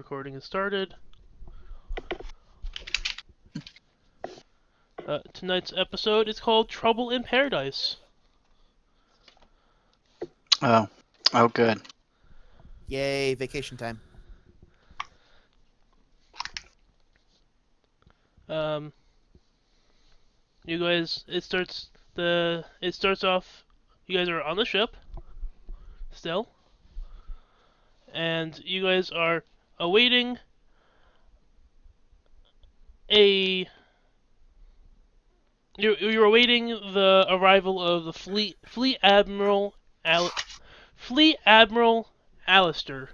recording has started. Tonight's episode is called Trouble in Paradise. Oh, good. Yay, vacation time. You guys, it starts off. You guys are on the ship still, and you guys are awaiting a. You're awaiting the arrival of the Fleet Admiral Alistair,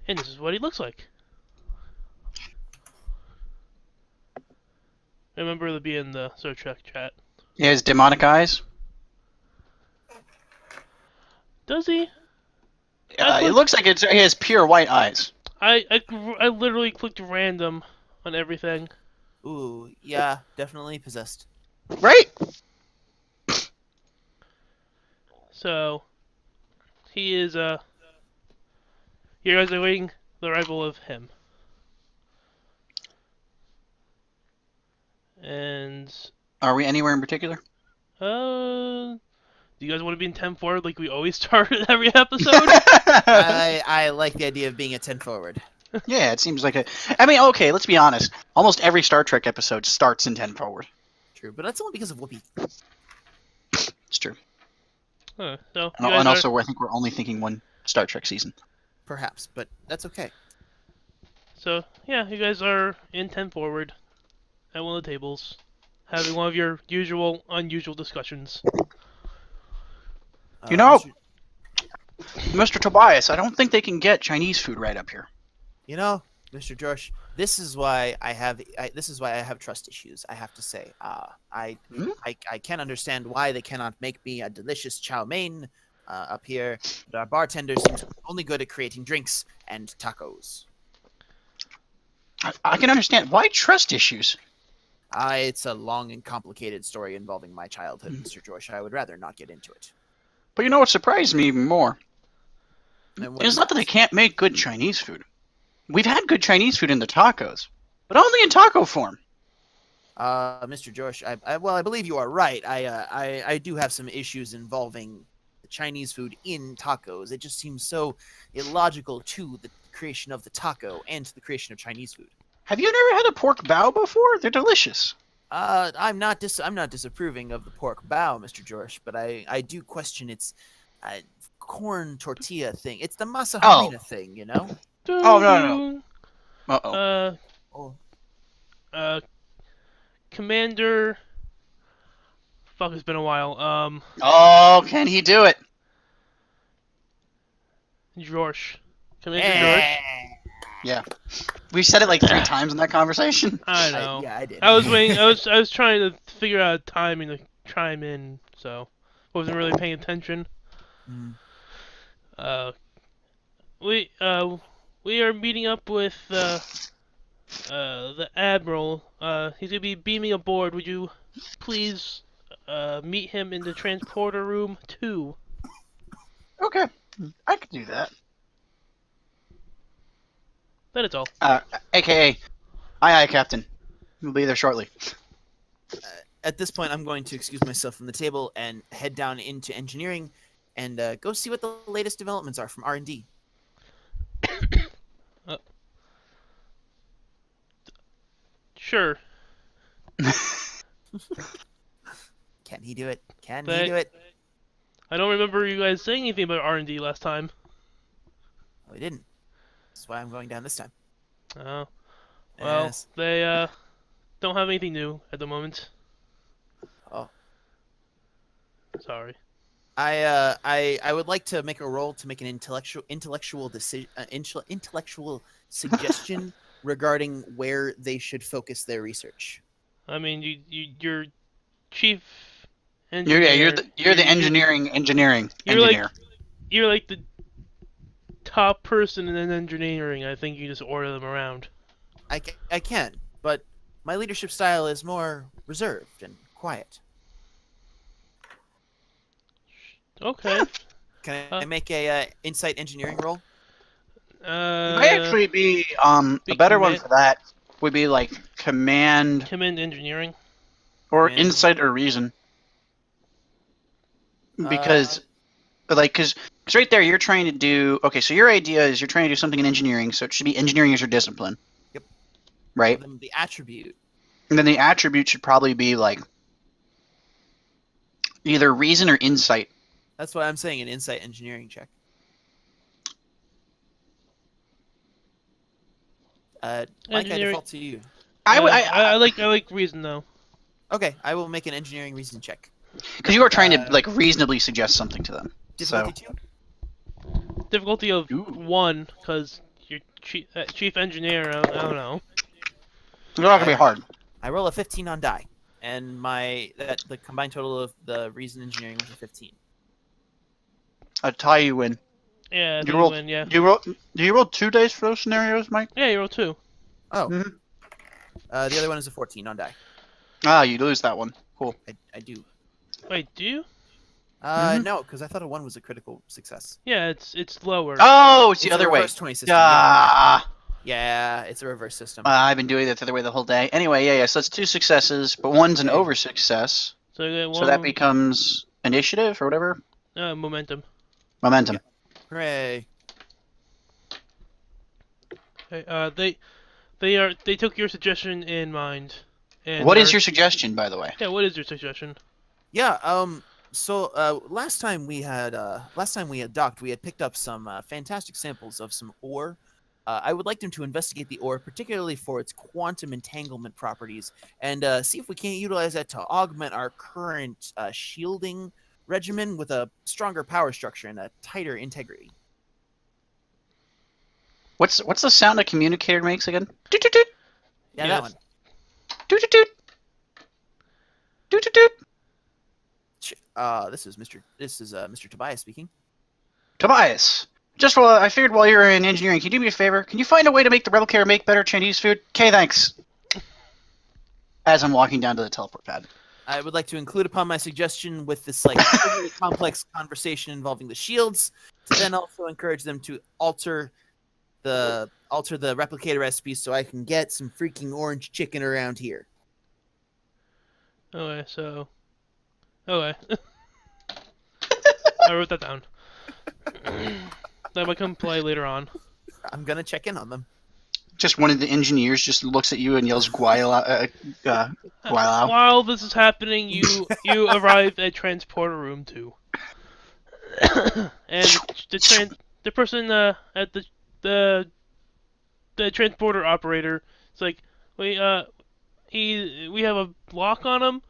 and this is what he looks like. Remember to be in the Star Trek chat. He has demonic eyes. Does he? It looks like he has pure white eyes. I literally clicked random on everything. Ooh, yeah, definitely possessed. Right? So, he is, you guys are waiting the arrival of him. And, Are we anywhere in particular? do you guys want to be in 10 forward like we always start every episode? I like the idea of being a 10 forward. Yeah, it seems like a... I mean, okay, let's be honest. Almost every Star Trek episode starts in 10 forward. True, but that's only because of Whoopi. It's true. So you And guys also, I think we're only thinking one Star Trek season. Perhaps, but that's okay. So, yeah, you guys are in 10 forward at one of the tables, having one of your unusual discussions. You know, Mr. Tobias, I don't think they can get Chinese food right up here. You know, Mr. Josh, this is why I have trust issues. I have to say, I can't understand why they cannot make me a delicious chow mein up here. But our bartender seems only good at creating drinks and tacos. I can understand. Why trust issues? It's a long and complicated story involving my childhood, Mr. Josh. I would rather not get into it. But you know what surprised me even more? And It's not that they can't make good Chinese food. We've had good Chinese food in the tacos, but only in taco form. Mr. Josh, I believe you are right. I do have some issues involving the Chinese food in tacos. It just seems so illogical to the creation of the taco and to the creation of Chinese food. Have you never had a pork bao before? They're delicious. I'm not disapproving of the pork bao, Mr. Josh, but I do question its corn tortilla thing. It's the masa harina thing, you know? Oh, no. Uh-oh. Commander... Fuck, it's been a while. Oh, can he do it? George. Commander George. Yeah. We said it like 3 times in that conversation. I know. Yeah, I did. I was waiting. I was trying to figure out a timing to chime in, so wasn't really paying attention. We are meeting up with the Admiral. He's gonna be beaming aboard. Would you please meet him in the transporter room 2? Okay. I could do that. That is all. AKA, aye, Captain. We'll be there shortly. At this point, I'm going to excuse myself from the table and head down into engineering and go see what the latest developments are from R&D. Sure. Can he do it? Can But he do it? I don't remember you guys saying anything about R&D last time. No, he didn't. That's why I'm going down this time. Oh. Well, Yes. they don't have anything new at the moment. Oh. Sorry. I would like to make a roll to make an intellectual suggestion regarding where they should focus their research. I mean, you're chief engineer. You're the engineering engineer. You're like the top person in engineering. I think you just order them around. I can, but my leadership style is more reserved and quiet. Okay. Can I make a insight engineering roll? It might actually be a Be better one command, for that would be like command command engineering. or Command. insight or reason, Uh, because right there you're trying to do okay. So your idea is you're trying to do something in engineering, so it should be engineering as your discipline, Yep. right? Then the attribute. And then the attribute should probably be like either reason or insight. That's why I'm saying an insight engineering check. Mike, I Engineering. default to you. I like reason though. Okay, I will make an engineering reason check. because you are trying to like reasonably suggest something to them. Difficulty So 2? Difficulty of Ooh. 1 because you're chief engineer. I don't know. it's not gonna be hard. I roll a 15 on die, and the combined total of the reason engineering was a 15. A tie you win. Yeah, I You think you rolled. win. Yeah. Do you roll 2 dice for those scenarios, Mike? Yeah, you roll 2. Oh, Mhm. the other one is a 14 on die. Ah, you lose that one. Cool. I do. Wait, do you? Mhm. No, because I thought a 1 was a critical success. Yeah, it's lower. Oh, it's the It's a other way. reverse 20 system. Ah. Yeah, it's a reverse system. I've been doing that the other way the whole day. Anyway, yeah. So that's 2 successes, but one's an Okay. over success. So you get one So that becomes initiative or whatever. momentum. Momentum. Hooray! Okay, they took your suggestion in mind. And What is your suggestion, by the way? Yeah, what is your suggestion? Yeah. So last time we had docked, we had picked up some fantastic samples of some ore. I would like them to investigate the ore, particularly for its quantum entanglement properties, and see if we can't utilize that to augment our current shielding regimen with a stronger power structure and a tighter integrity. What's the sound a communicator makes again? Doot doot doot. Yeah, Yes. that one. Doot doot doot. Doot doot doot. This is Mr. Tobias speaking. Tobias. Just I figured while you're in engineering, can you do me a favor? Can you find a way to make the Rebel Carrier make better Chinese food? Okay, thanks. As I'm walking down to the teleport pad. I would like to include upon my suggestion with this like really complex conversation involving the shields, to then also encourage them to alter the replicator recipe so I can get some freaking orange chicken around here. Okay, so. Okay. I wrote that down. That might come play later on. I'm gonna check in on them. Just one of the engineers just looks at you and yells "Guayla." While this is happening, you arrive at transporter room 2, and the person at the transporter operator is like, we have a lock on him.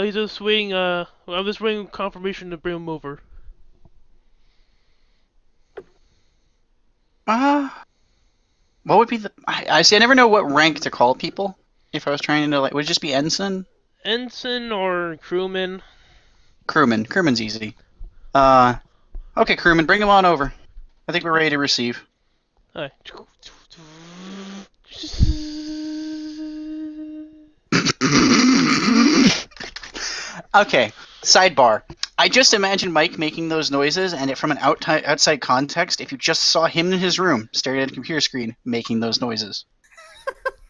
He's just waiting. I'm just waiting confirmation to bring him over. What would be the? I see. I never know what rank to call people. If I was trying to would it just be ensign? Ensign or crewman? Crewman. Crewman's easy. Okay, crewman, bring him on over. I think we're ready to receive. Hi. Okay, sidebar. I just imagine Mike making those noises, and from an outside context, if you just saw him in his room, staring at a computer screen, making those noises.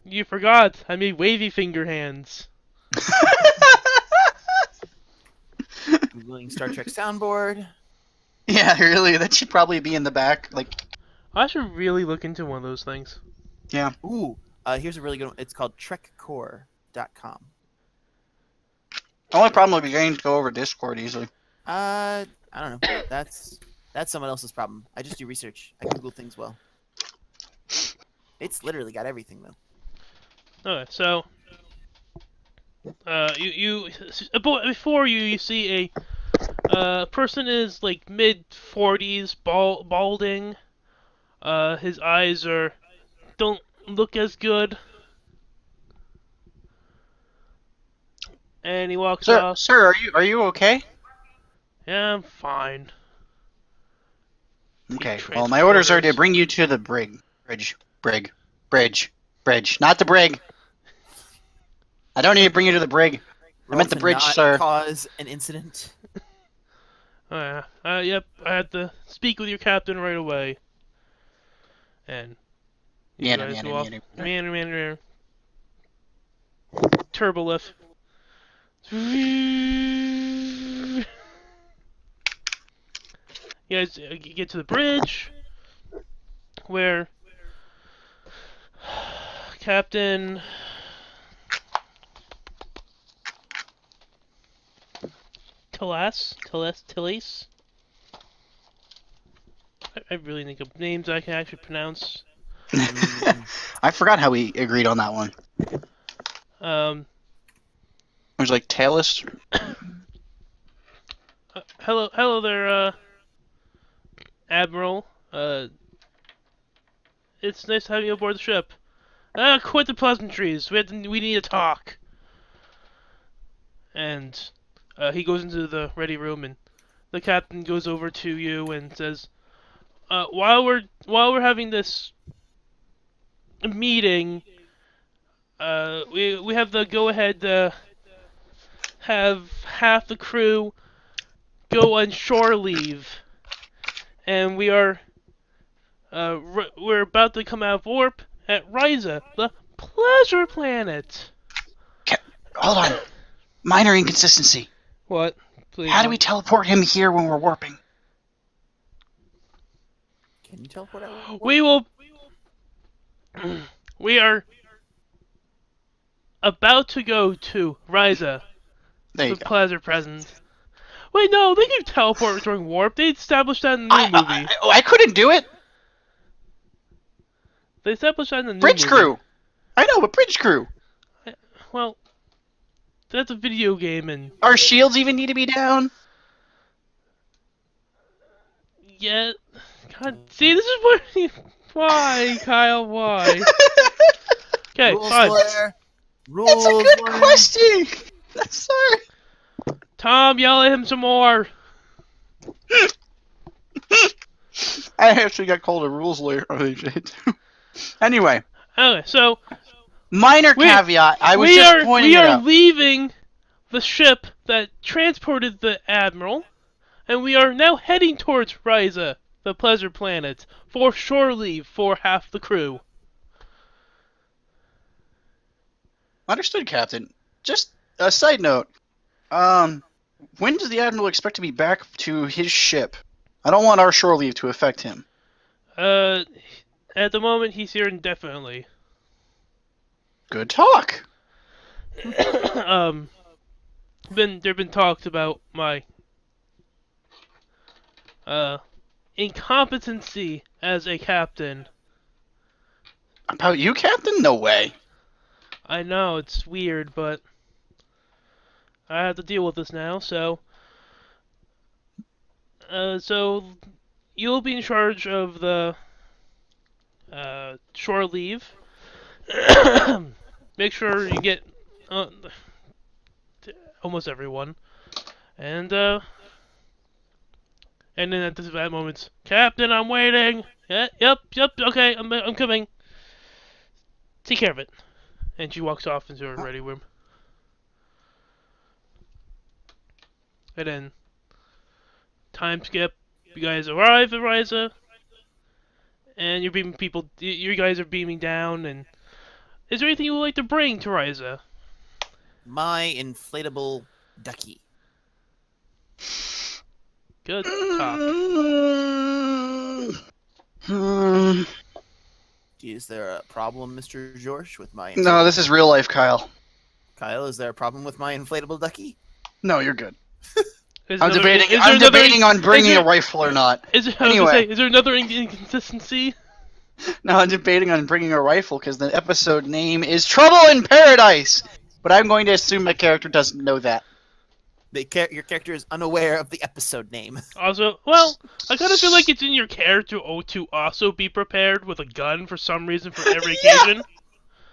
You forgot. I made wavy finger hands. Googling Star Trek soundboard. Yeah, really, that should probably be in the back. I should really look into one of those things. Yeah. Ooh, here's a really good one. It's called trekcore.com. The only problem would be getting to go over Discord easily. I don't know. That's someone else's problem. I just do research. I Google things well. It's literally got everything though. Okay, so before you see a person is like mid-40s, balding. His eyes don't look as good. And he walks off. Sir, are you okay? Yeah, I'm fine. Okay. Well, my orders are to bring you to the bridge, not the brig. I don't need to bring you to the brig. I meant the bridge, not sir. Cause an incident. Yep, I had to speak with your captain right away. and you Meander, guys meander, go off. meander. Meander. Turbo lift. You guys get to the bridge where Captain Tillis. I really think of names I can actually pronounce. I forgot how we agreed on that one. Um, It was like Talus. hello there, Admiral. It's nice to have you aboard the ship. Quit the pleasantries. We need to talk. And he goes into the ready room, and the captain goes over to you and says, while we're having this meeting, we have the go ahead to have half the crew go on shore leave, and we're about to come out of warp at Ryza, the pleasure planet. Hold on. Minor inconsistency. What? Please. How do we teleport him here when we're warping? Can you teleport out? We will. We are about to go to Ryza, There you the go. pleasure present. Wait, no, they can teleport during warp. They established that in the new movie. I couldn't do it. They established that in the new Bridge movie. crew. I know, but bridge crew. Well, that's a video game, and Our shields even need to be down. yeah. God, see, this is what. Why, Kyle? Why? Okay, Rules fine. lawyer. Rules It's a good lawyer. question. I'm sorry. Tom, yell at him some more. I actually got called a rules lawyer earlier today, too. Anyway, Okay, so minor caveat. I was just pointing we it are out. leaving the ship that transported the Admiral, and we are now heading towards Ryza, the pleasure planet, for shore leave for half the crew. Understood, Captain. Just a side note. When does the Admiral expect to be back to his ship? I don't want our shore leave to affect him. At the moment, he's here indefinitely. Good talk. There've been talks about my incompetency as a captain. About you, Captain? No way. I know it's weird, but I have to deal with this now. So you'll be in charge of the shore leave. Make sure you get almost everyone, and then at that moment, Captain, I'm waiting. Yep, okay, I'm coming. Take care of it. And she walks off into her ready room. And then, time skip. You guys arrive at Ryza, and you're beaming people. You guys are beaming down. And is there anything you would like to bring to Ryza? My inflatable ducky. Good talk. Is there a problem, Mr. George, with my No, this is real life, Kyle. Kyle, is there a problem with my inflatable ducky? No, you're good. Is I'm another- debating. is there I'm another- debating on bringing is there- a rifle or not. I was gonna Anyway. say, is there another inconsistency? No, I'm debating on bringing a rifle because the episode name is Trouble in Paradise. But I'm going to assume my character doesn't know that. Your character is unaware of the episode name. Also, well, I kind of feel like it's in your character to also be prepared with a gun for some reason for every Yeah. occasion.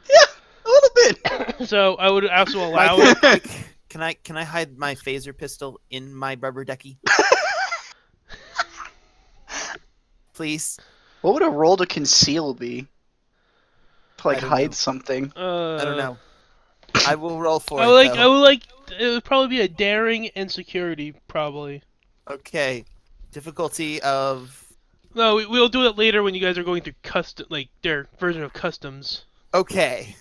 Yeah, a little bit. So I would also allow it. Can I hide my phaser pistol in my rubber ducky? Please. What would a roll to conceal be? To, like, I don't hide know. something. I don't know. I will roll for I it. would like. though. I would like. It would probably be a daring and security, probably. Okay. Difficulty of No, we'll do it later when you guys are going through custom, like their version of customs. Okay.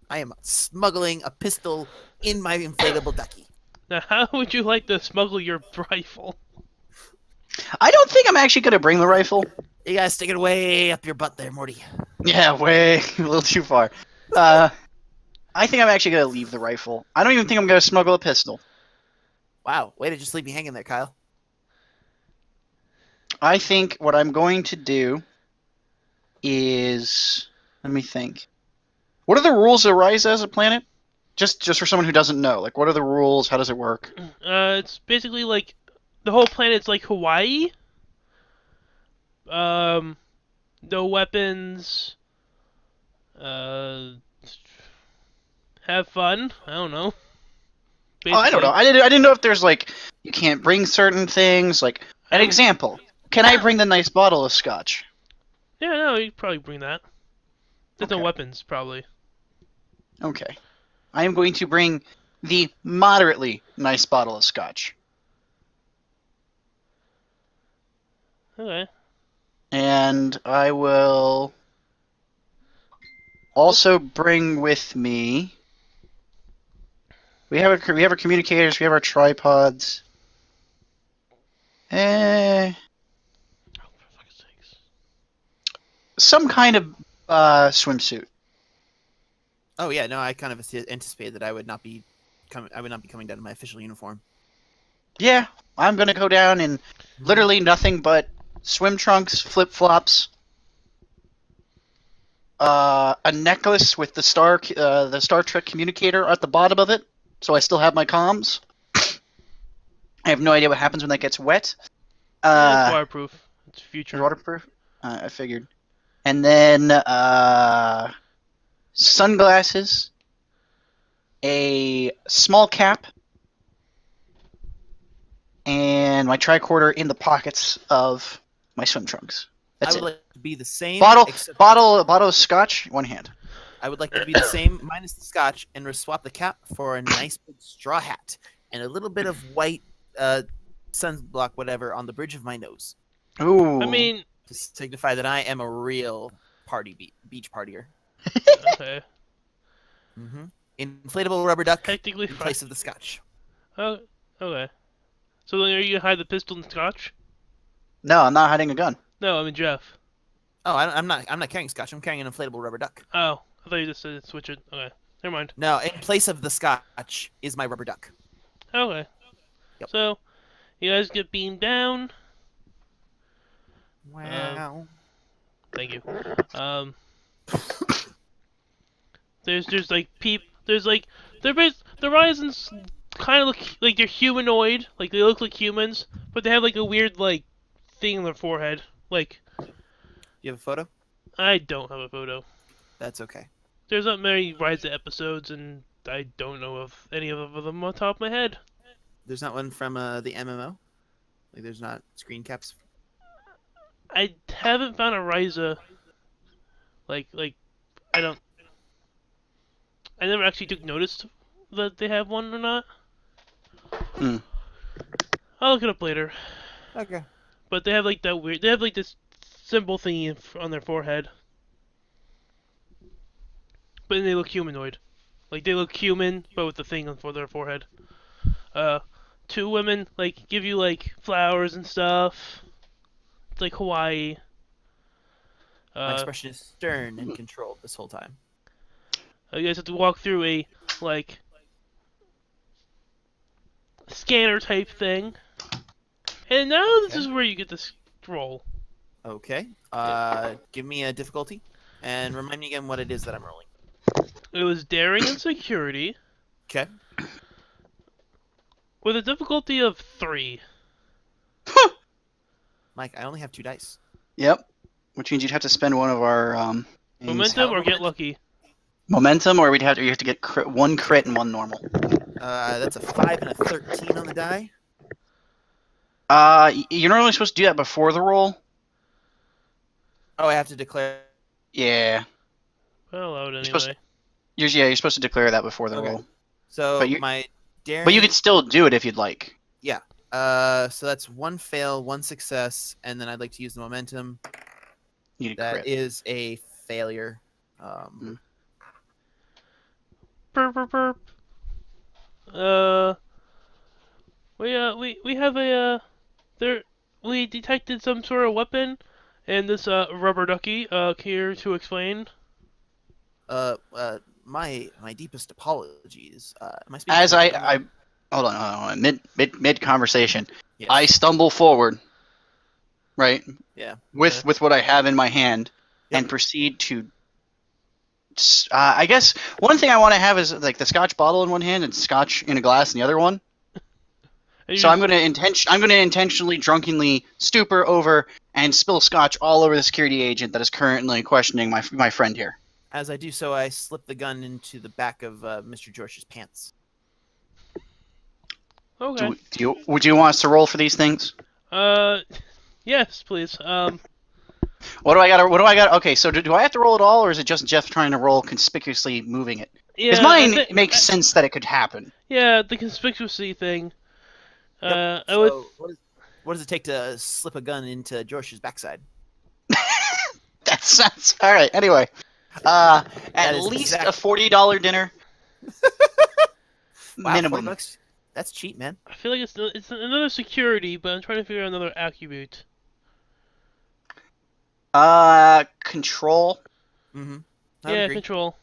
I am smuggling a pistol in my inflatable ducky. Now, how would you like to smuggle your rifle? I don't think I'm actually gonna bring the rifle. You gotta stick it way up your butt there, Morty. Yeah, way a little too far. I think I'm actually gonna leave the rifle. I don't even think I'm gonna smuggle a pistol. Wow, way to just leave me hanging there, Kyle. I think what I'm going to do is, let me think. What are the rules of Ryza as a planet? Just for someone who doesn't know, like, what are the rules? How does it work? It's basically like the whole planet's like Hawaii. No weapons. Uh, have fun. I don't know. Oh, I don't know. I didn't know if there's like you can't bring certain things. Like an example, can I bring the nice bottle of scotch? Yeah, no, you could probably bring that. There's no Okay. weapons, probably. Okay. I am going to bring the moderately nice bottle of scotch. Okay. And I will also bring with me. We have our communicators. We have our tripods. Oh, for fuck's sakes. Some kind of swimsuit. Oh yeah, no, I kind of anticipated that I would not be coming down in my official uniform. Yeah, I'm gonna go down in literally nothing but swim trunks, flip flops, a necklace with the Star Trek communicator at the bottom of it, so I still have my comms. I have no idea what happens when that gets wet. Yeah, it's waterproof. It's future. Waterproof. I figured. And then sunglasses, a small cap, and my tricorder in the pockets of my swim trunks. That's I would it. like to be the same. Bottle of scotch, one hand. I would like to be the same minus the scotch and swap the cap for a nice big straw hat and a little bit of white sunblock, whatever, on the bridge of my nose Ooh. I mean, to signify that I am a real beach partier. okay. Mm-hmm. Inflatable rubber duck Technically, in place of the scotch. Oh, okay. So then are you gonna hide the pistol and scotch? No, I'm not hiding a gun. No, I mean Jeff. Oh, I'm not carrying scotch. I'm carrying an inflatable rubber duck. Oh, I thought you just said switch it. Okay, never mind. No, in place of the scotch is my rubber duck. Okay. Yep. So, you guys get beamed down. Wow. Thank you. There's like there's like the Ryzens kind of look like they're humanoid, like they look like humans, but they have like a weird like thing on their forehead. Like You have a photo? I don't have a photo. That's okay. There's not many Ryzen episodes, and I don't know of any of them on top of my head. There's not one from the MMO? Like, there's not screen caps? I haven't found a Ryza. Like I don't. I never actually took notice that they have one or not. Hmm. I'll look it up later. Okay. But they have like that weird. They have like this symbol thingy on their forehead. But they look humanoid. Like they look human, but with the thing on for their forehead. Two women like give you like flowers and stuff. It's like Hawaii. My expression is stern and controlled this whole time. You guys have to walk through a like scanner type thing. And now this is where you get to scroll. Okay. Give me a difficulty and remind me again what it is that I'm rolling. It was daring and security Okay. with a difficulty of 3. Mike, I only have 2 dice. Yep. Which means you'd have to spend one of our Momentum or get lucky. momentum, or you have to get one crit and one normal. That's a 5 and a 13 on the die. You're normally supposed to do that before the roll. Oh, I have to declare. Yeah. Well, out You're supposed anyway. You're supposed to declare that before the Okay. roll. So But you- my daring. But you could still do it if you'd like. So that's one fail, one success, and then I'd like to use the momentum. You need a That crit. is a failure. Hmm. Burp, burp, burp. Uh, we have a there. We detected some sort of weapon, and this rubber ducky here to explain. My deepest apologies. Am I speaking As to a I gentleman? hold on. Mid conversation, I Yes. stumble forward, right, Yeah. Okay. with what I have in my hand, Yep. and proceed to. I guess one thing I want to have is like the scotch bottle in one hand and scotch in a glass in the other one. And So you I'm going to intentionally drunkenly stupor over and spill scotch all over the security agent that is currently questioning my friend here. As I do so, I slip the gun into the back of Mr. George's pants. okay? Would you want us to roll for these things? Uh, yes, please. What do I got? Okay, so do I have to roll it all, or is it just Jeff trying to roll conspicuously moving it? Because Yeah, I mine think. makes sense that it could happen. Yeah, the conspicuousy thing. Yep. I would. So what does it take to slip a gun into George's backside? That sounds all right. Anyway, at That is least exact- a $40 dinner Wow, minimum. $40. That's cheap, man. I feel like it's another security, but I'm trying to figure out another attribute. Control. Mm-hmm. Yeah, Agree. control.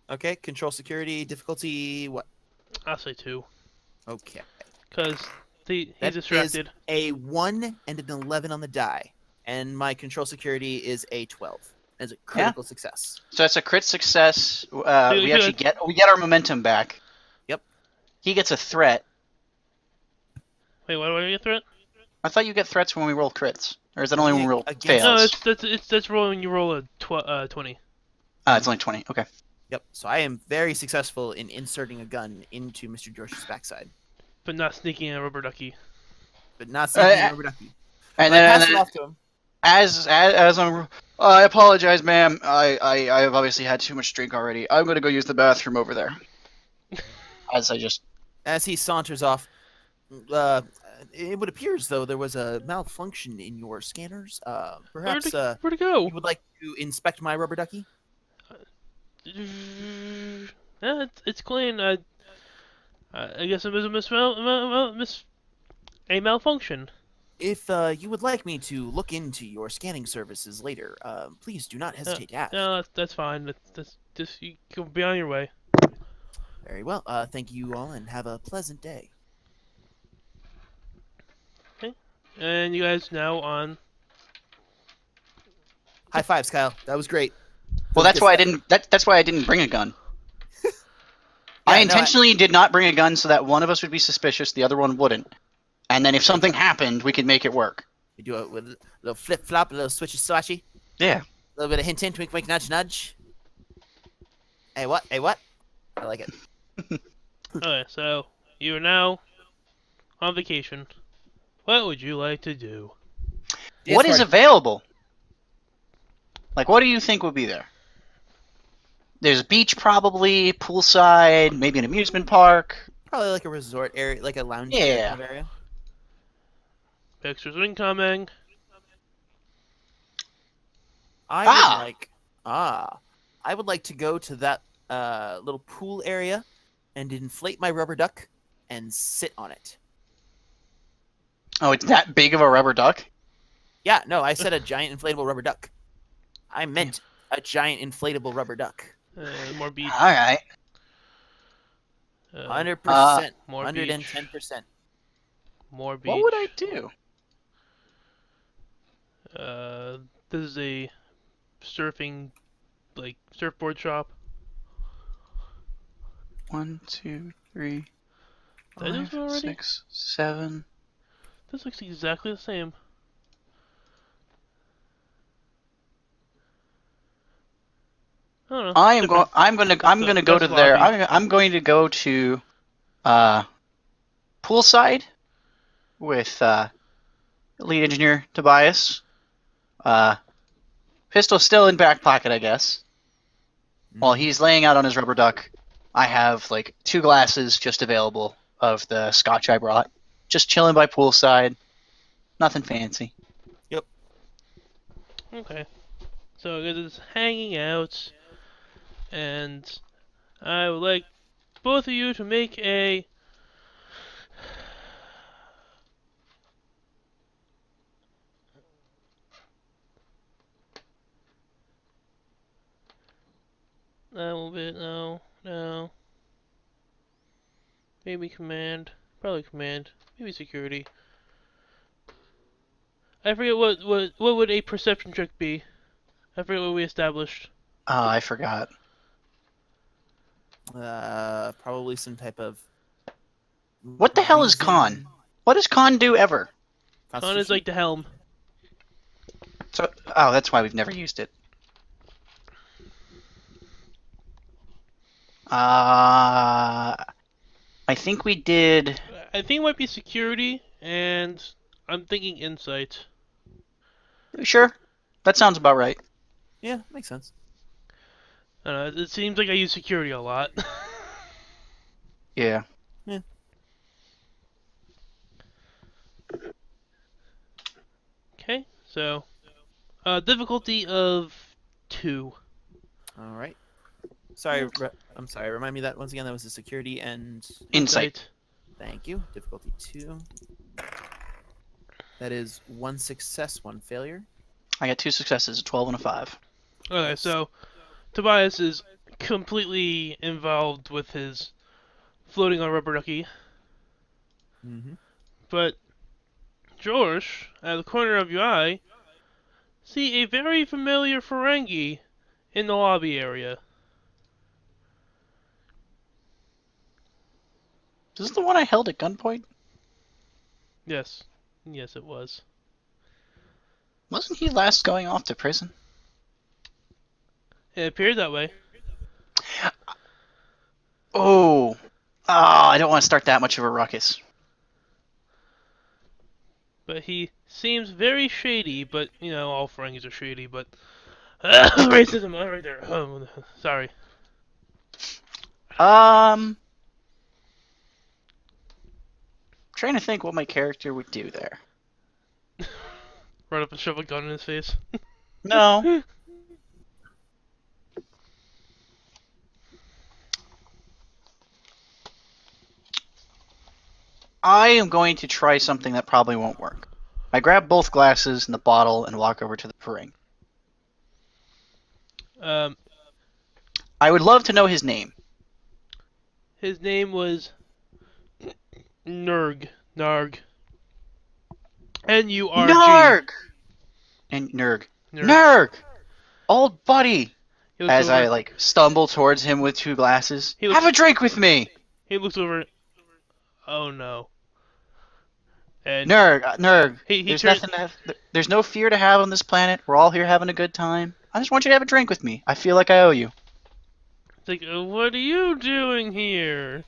Okay, control security difficulty. What? I'll say 2, Okay. cause he's That distracted. A 1 and an 11 on the die, and my control security is a 12. As a critical success. So that's a crit success. you We actually feel get our momentum back. Yep. He gets a threat. Wait, why do I get threat? I thought you get threats when we roll crits, or is that only when we roll Against- No, fails? that's rolling when you roll a 20. It's only 20. Okay. Yep. So I am very successful in inserting a gun into Mr. George's backside, But not sneaking a rubber ducky. but not sneaking Uh, a rubber ducky. And But I then, pass it off to him. as I'm, I apologize, ma'am. I have obviously had too much drink already. I'm gonna go use the bathroom over there. As I just. As he saunters off, it would appear as though there was a malfunction in your scanners. Perhaps Where'd it go? you would like to inspect my rubber ducky? Yeah, it's clean. I guess it was a malfunction. If you would like me to look into your scanning services later, please do not hesitate to ask. No, that's fine. That's just you can be on your way. Very well. Thank you all, and have a pleasant day. And you guys now on. High fives, Kyle. That was great. Well, that's why I didn't. That's why I didn't bring a gun. I no, intentionally did not bring a gun so that one of us would be suspicious, the other one wouldn't. And then if something happened, we could make it work. We do it with a little flip flop, a little switchy swatchy, Yeah. a little bit of hint hint, wink wink, nudge nudge. Hey what? Hey what? I like it. Okay, so you are now on vacation. What would you like to do? What is party. available? Like, what do you think would be there? There's a beach, probably, poolside, maybe an amusement park. Probably like a resort area, like a lounge Yeah. kind of area. Extras incoming. I would like to go to that little pool area and inflate my rubber duck and sit on it. Oh, it's that big of a rubber duck? Yeah, no, I said a giant inflatable rubber duck. I meant a giant inflatable rubber duck. More beach. All right. 100%. more 110%. More beach. What would I do? This is a surfing, like surfboard shop. 1, 2, 3, Did I do 5, it already? 6, 7. This looks exactly the same. I don't know. I'm gonna go to that's there. lobby. I'm going to go to poolside with lead engineer Tobias. Pistol still in back pocket, I guess. While he's laying out on his rubber duck, I have like 2 glasses just available of the scotch I brought. Just chilling by poolside. Nothing fancy. Okay. So it is hanging out, and I would like both of you to make a. A little bit. No. No. Maybe command. Probably command. Maybe security. I forget what would a perception check be. I forget what we established. Oh, I forgot. Probably some type of What the hell is con? reason. What does con do ever? Con is like the helm. So, oh, that's why we've never used it. I think we did. I think it might be security, and I'm thinking insight. Sure, that sounds about right. Yeah, makes sense. I don't know, it seems like I use security a lot. Yeah. Okay, so difficulty of 2. All right. Sorry, I'm sorry. Remind me that once again. That was the security and Insight. thank you. Difficulty 2. That is 1 success, 1 failure. I got 2 successes, a 12 and a 5. Okay, so Tobias is completely involved with his floating on rubber ducky, Mm-hmm. but George, at the corner of your eye, see a very familiar Ferengi in the lobby area. Is this the one I held at gunpoint? Yes. Yes, it was. Wasn't he last going off to prison? It appeared that way. Oh. I don't want to start that much of a ruckus. But he seems very shady, but, you know, all Ferengis are shady, but... racism, right there. Oh, sorry. Trying to think what my character would do there. Run up and shove a gun in his face. No. I am going to try something that probably won't work. I grab both glasses and the bottle and walk over to the Ferengi. I would love to know his name. His name was Nurg. Narg. N-U-R-G. Narg! And Nurg. Nurg. Nurg! Old buddy! He looks As over, I, stumble towards him with 2 glasses. He looks- Have a drink with me! He looks over. Oh no. And Nurg, he there's turns. nothing to have, there's no fear to have on this planet. We're all here having a good time. I just want you to have a drink with me. I feel like I owe you. It's like, what are you doing here?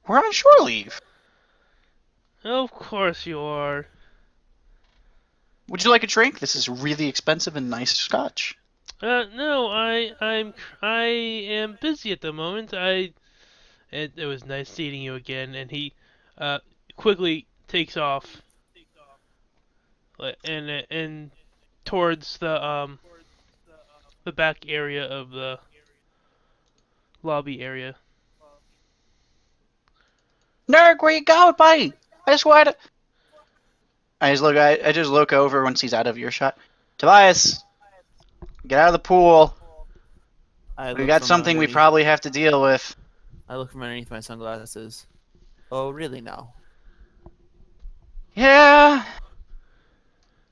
We're on shore leave. Of course you are. Would you like a drink? This is really expensive and nice scotch. No, I am busy at the moment. It was nice seeing you again. And he, quickly takes off. And towards the back area of the lobby area. Nurg, where you going, buddy? I just wanted to... I just look over once he's out of earshot. Tobias, get out of the pool. We got something we probably have to deal with. I look from underneath my sunglasses. Oh, really now? Yeah.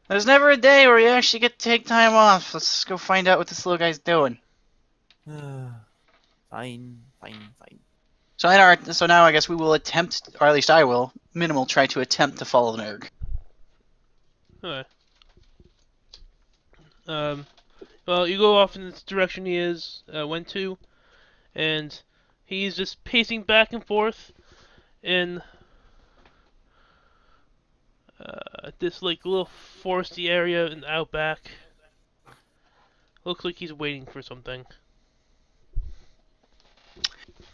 There's never a day where you actually get to take time off. Let's go find out what this little guy's doing. Fine. So now I guess we will attempt, or at least I will, try to attempt to follow Nurg. Okay. Well, you go off in the direction he went to, and he's just pacing back and forth in this little foresty area in the outback. Looks like he's waiting for something.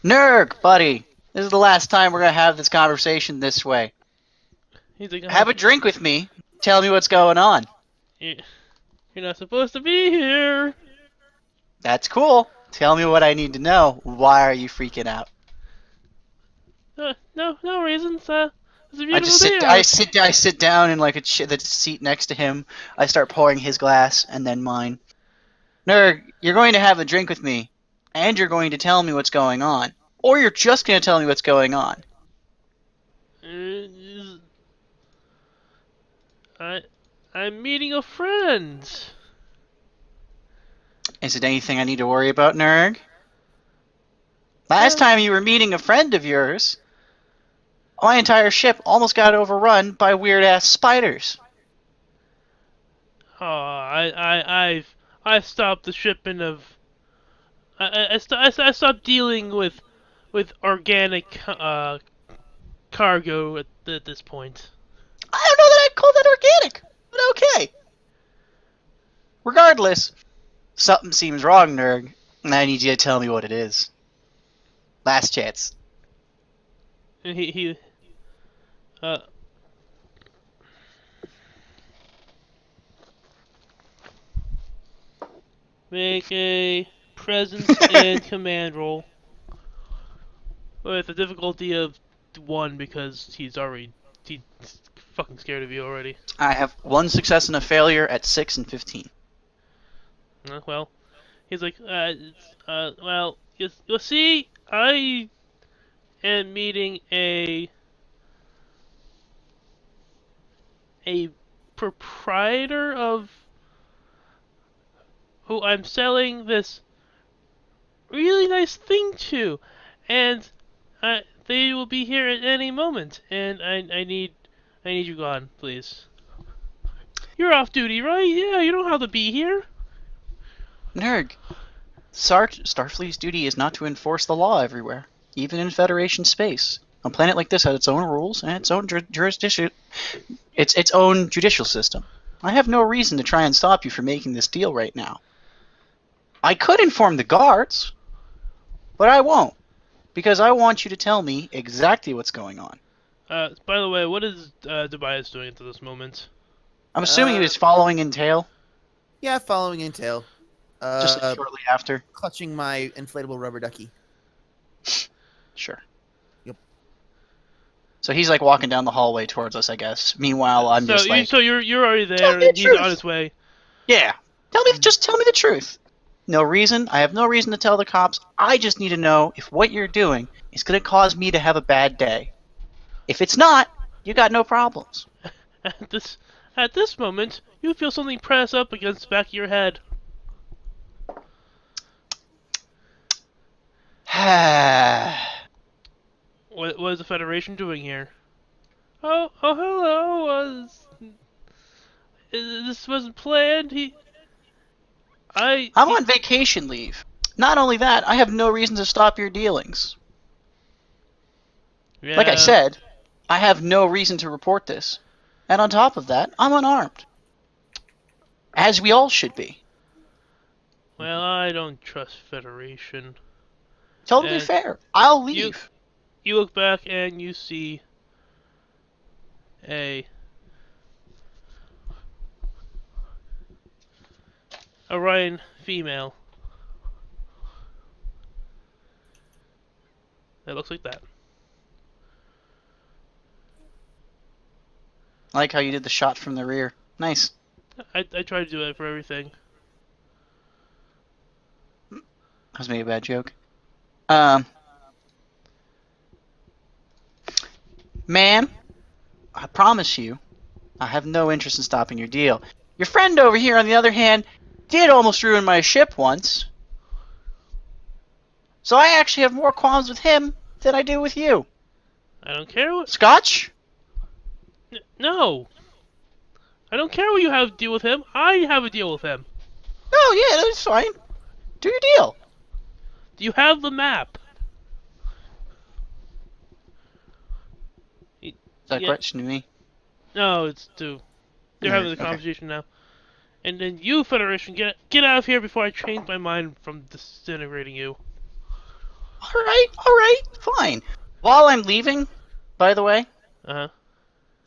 Nurg, buddy, this is the last time we're gonna have this conversation this way. He's like, Have a drink with me. Tell me what's going on. you're not supposed to be here. That's cool. Tell me what I need to know. Why are you freaking out? No reasons. It's a I just beautiful day sit. out. I sit down in like the seat next to him. I start pouring his glass and then mine. Nerg, you're going to have a drink with me, and you're going to tell me what's going on, or you're just going to tell me what's going on. I, I'm meeting a friend. Is it anything I need to worry about, Nerg? Last time you were meeting a friend of yours, my entire ship almost got overrun by weird ass spiders. Oh, I've stopped the shipment of. I stopped dealing with organic cargo at this point. I don't know that I'd call that organic, but okay. Regardless, something seems wrong, Nerg, and I need you to tell me what it is. Last chance. And he uh make a presence and command roll with a difficulty of 1 because he's fucking scared of you already. I have one success and a failure at 6 and 15. Well, he's like, well, you see, I am meeting a proprietor of who I'm selling this really nice thing to, and they will be here at any moment, and I need you gone, please. You're off duty, right? Yeah, you don't have to be here. Nerg, Starfleet's duty is not to enforce the law everywhere, even in Federation space. A planet like this has its own rules and its own jurisdiction, its own judicial system. I have no reason to try and stop you from making this deal right now. I could inform the guards, but I won't, because I want you to tell me exactly what's going on. By the way, what is Tobias doing at this moment? I'm assuming he was following in tail, Yeah, following in tail. just shortly after. Clutching my inflatable rubber ducky. Sure. Yep. So he's like walking down the hallway towards us, I guess. Meanwhile, I'm just like, so you're already Tell there, me and the he's truth. on his way. yeah. Just tell me the truth. No reason. I have no reason to tell the cops. I just need to know if what you're doing is going to cause me to have a bad day. If it's not, you got no problems. At this moment, you feel something press up against the back of your head. What is the Federation doing here? Hello. This wasn't planned. I'm on vacation leave. Not only that, I have no reason to stop your dealings. Yeah. Like I said, I have no reason to report this. And on top of that, I'm unarmed. As we all should be. Well, I don't trust Federation. Totally And fair. I'll leave. You look back and you see a Orion female. That looks like that. I like how you did the shot from the rear. Nice. I try to do that for everything. That was maybe a bad joke. Ma'am, I promise you, I have no interest in stopping your deal. Your friend over here, on the other hand, did almost ruin my ship once. So I actually have more qualms with him than I do with you. I don't care what. Scotch? No. I don't care what you have to deal with him. I have a deal with him. Oh, yeah, that's fine. Do your deal. Do you have the map? Is that a question to me? No, it's to. They're having the conversation now. And then you, Federation, get out of here before I change my mind from disintegrating you. Alright, fine. While I'm leaving, by the way, Uh huh.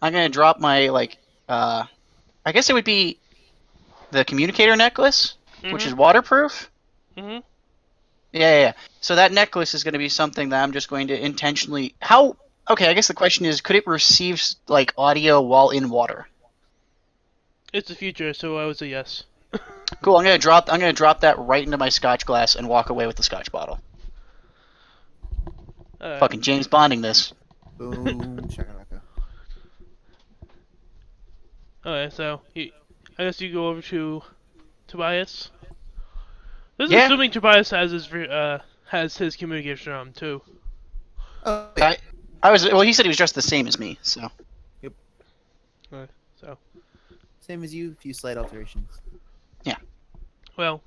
I'm gonna drop my I guess it would be the communicator necklace, which is Mhm. waterproof. Mhm. Yeah. So that necklace is going to be something that I'm just going to intentionally. How? Okay, I guess the question is, could it receive like audio while in water? It's the future, so I would say yes. Cool. I'm gonna drop that right into my scotch glass and walk away with the scotch bottle. Alright. Fucking James Bonding this. Boom, shakalaka. Okay, so I guess you go over to Tobias. This is Yeah. assuming Tobias has his communication on too. Oh yeah. I was. Well, he said he was dressed the same as me. So. Yep. Okay, so Same as you. Few slight alterations. well,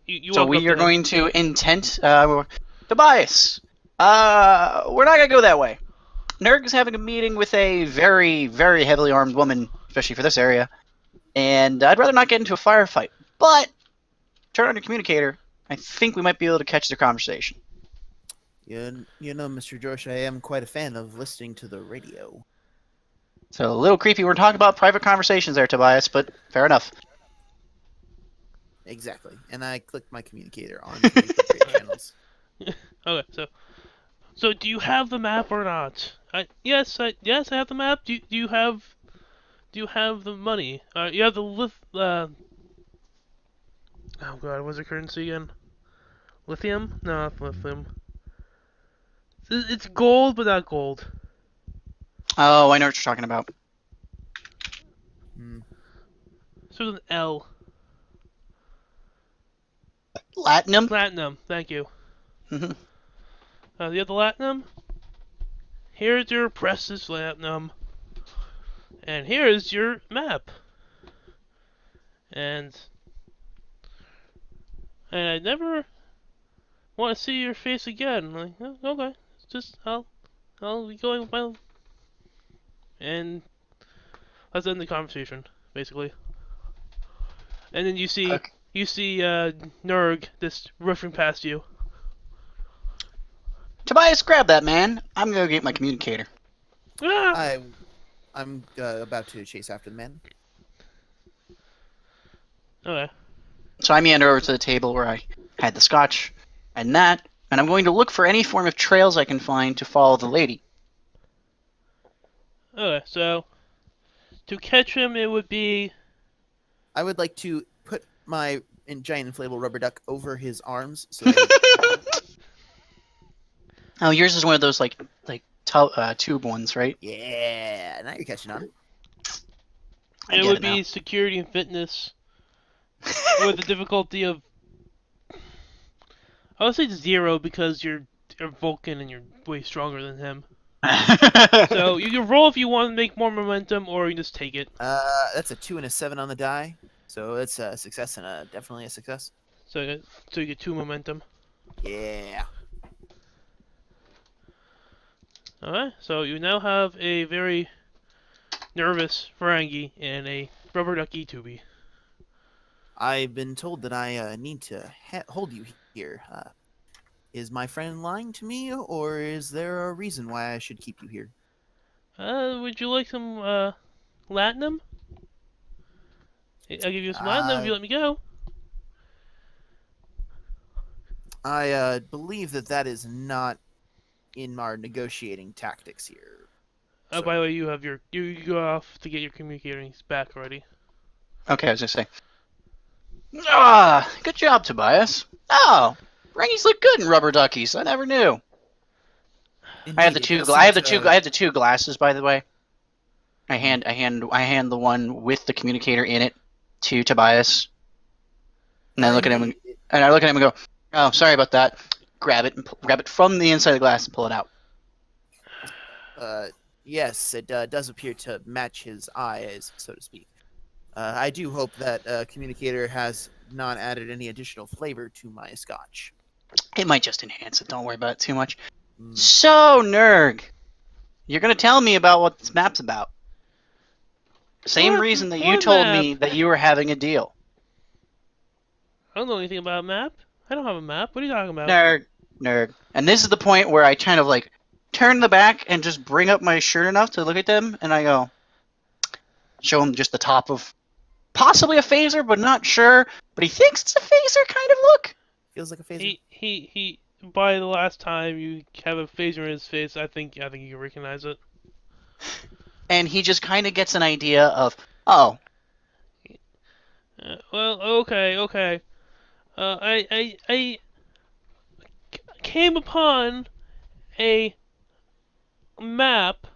you So walk up we to are him. going to intent. Tobias. We're not gonna go that way. Nerg is having a meeting with a very, very heavily armed woman, especially for this area, and I'd rather not get into a firefight. But turn on your communicator. I think we might be able to catch their conversation. You know, Mr. Josh, I am quite a fan of listening to the radio. So a little creepy. We're talking about private conversations there, Tobias, but fair enough. Exactly. And I clicked my communicator onto the appropriate channels. Okay, so do you have the map or not? Yes, I have the map. Do you have the money? You have the oh god, what's the currency again? Lithium? No, not lithium. It's gold, but not gold. Oh, I know what you're talking about. Hmm. So it's an L. Latinum. Platinum. Thank you. Mhm. You have the platinum. Here's your precious platinum, and here's your map. And I never want to see your face again. Like, oh, okay, it's just I'll be going with my, and let's end the conversation, basically. And then Okay. you see Nurg just rushing past you. Tobias, grab that man. I'm gonna go get my communicator. Ah! I'm about to chase after the man. Okay. So I meander over to the table where I had the scotch and that, and I'm going to look for any form of trails I can find to follow the lady. Okay. So to catch him, it would be I would like to put my giant inflatable rubber duck over his arms so that Oh, yours is one of those tube ones, right? yeah, now you're catching on. I it get would it now. be security and fitness with the difficulty of I would say 0 because you're Vulcan and you're way stronger than him. So you can roll if you want to make more momentum, or you can just take it. That's a 2 and a 7 on the die, so it's a success and definitely a success. So so you get 2 momentum. Yeah. Alright, so you now have a very nervous Ferengi and a rubber ducky Tubi. I've been told that I need to hold you here. Is my friend lying to me, or is there a reason why I should keep you here? Would you like some latinum? I'll give you some latinum if Uh, you let me go. I believe that is not in our negotiating tactics here. Oh, by the way, you have you go off to get your communicators back already. Okay, I was gonna say. Ah, good job, Tobias. Oh, Rangies look good in rubber duckies. I never knew. I have Indeed, the it two. does I seem have the to. two. I have the two glasses, by the way. Hmm. I hand the one with the communicator in it to Tobias, and then look at him, Indeed. and I look at him and go, "Oh, sorry about that." Grab it and grab it from the inside of the glass and pull it out. Uh, yes, it does appear to match his eyes, so to speak. I do hope that communicator has not added any additional flavor to my scotch. It might just enhance it. Don't worry about it too much. Hmm. So, Nerg, you're gonna tell me about what this map's about. Same reason that you What told map? me that you were having a deal. I don't know anything about a map. I don't have a map. What are you talking about? Nerg. And this is the point where I kind of turn the back and just bring up my shirt enough to look at them, and I go, show him just the top of possibly a phaser, but not sure. But he thinks it's a phaser kind of look. Feels like a phaser. He. By the last time you have a phaser in his face, I think you can recognize it. And he just kind of gets an idea of, oh, Well, okay. I came upon a map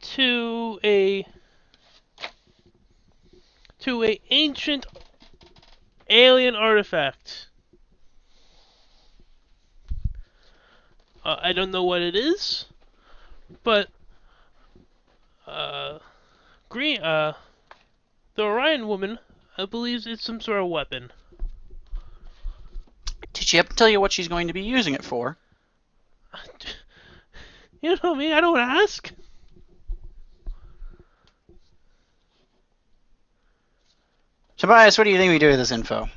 to a ancient alien artifact. I don't know what it is, but green the Orion woman believes it's some sort of weapon. did she ever tell you what she's going to be using it for? You know me, I don't ask. Tobias, what do you think we do with this info?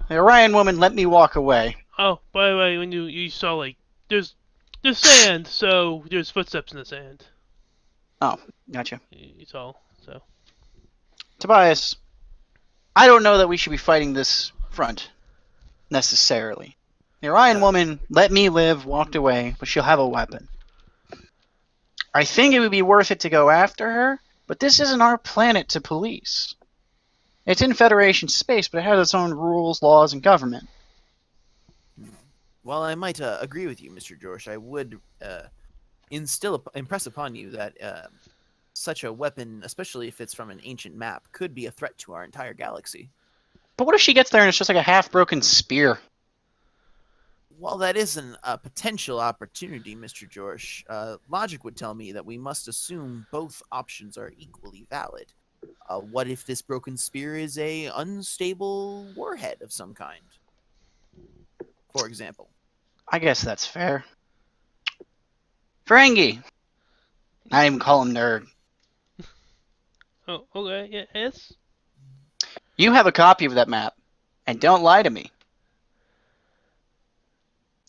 The Orion woman let me walk away. Oh, by the way, when you saw like there's sand, so there's footsteps in the sand. Oh, gotcha. You saw, so. Tobias, I don't know that we should be fighting this front, necessarily. The Orion woman let me live, walked away, but she'll have a weapon. I think it would be worth it to go after her, but this isn't our planet to police. It's in Federation space, but it has its own rules, laws, and government. While I might agree with you, Mr. George, I would impress upon you that such a weapon, especially if it's from an ancient map, could be a threat to our entire galaxy. But what if she gets there and it's just like a half-broken spear? While that is a potential opportunity, Mr. George, logic would tell me that we must assume both options are equally valid. What if this broken spear is a unstable warhead of some kind? For example. I guess that's fair. Ferengi! I didn't even call him nerd. Oh, okay, yeah, yes. You have a copy of that map, and don't lie to me.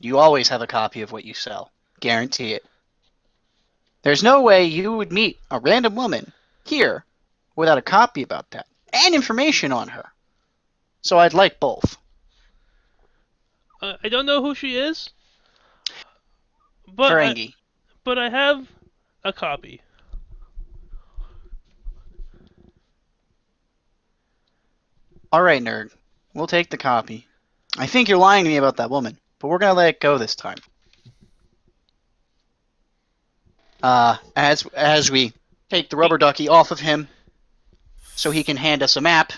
You always have a copy of what you sell. Guarantee it. There's no way you would meet a random woman here without a copy about that and information on her. So I'd like both. I don't know who she is, but Ferengi. but I have a copy. Alright, nerd. We'll take the copy. I think you're lying to me about that woman, but we're gonna let it go this time. As we take the rubber ducky off of him so he can hand us a map,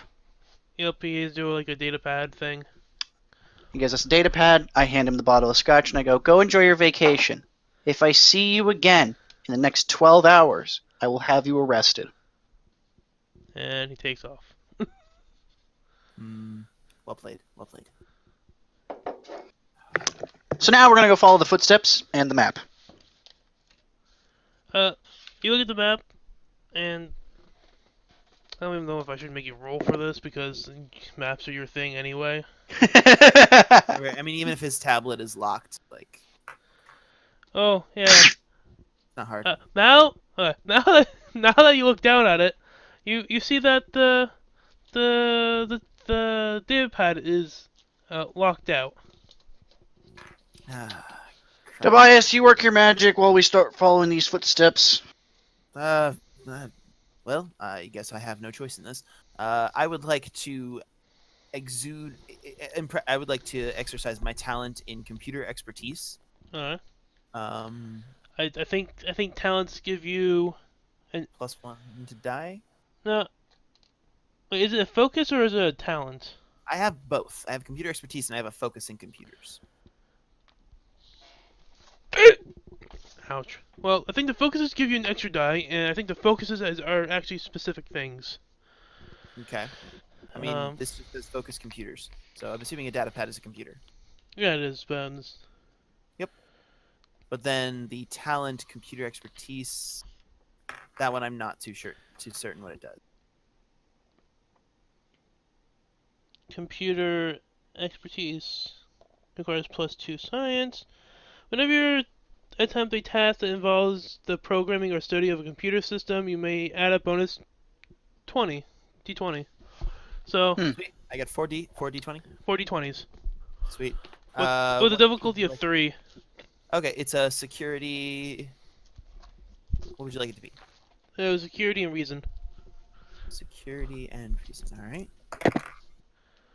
Yep, he is doing like a data pad thing. he gives us a data pad, I hand him the bottle of scotch, and I go, go enjoy your vacation. If I see you again in the next 12 hours, I will have you arrested. And he takes off. Well played. Well played. So now we're going to go follow the footsteps and the map. You look at the map, and I don't even know if I should make you roll for this because maps are your thing anyway. I mean, even if his tablet is locked, like, Oh yeah. it's not hard. Now that you look down at it, you see that the data pad is locked out. Crap. Tobias, you work your magic while we start following these footsteps. Well, I guess I have no choice in this. I would like to I would like to exercise my talent in computer expertise. Alright. Um, I think talents give you +1 to die. no. Wait, is it a focus or is it a talent? I have both. I have computer expertise and I have a focus in computers. Ouch. Well, I think the focuses give you an extra die, and I think the focuses are actually specific things. Okay. I mean, this just says focus computers, so I'm assuming a data pad is a computer. Yeah, it is, but Yep. But then the talent computer expertise, that one I'm not too certain what it does. computer expertise requires +2 science. Whenever you're attempt a task that involves the programming or study of a computer system, you may add a bonus 20, d20. So Sweet. I got 4d20. 4 d20s Sweet. with a What would difficulty you of like? 3. Okay, it's a security. What would you like it to be? Security and reason, Security and reason. All right.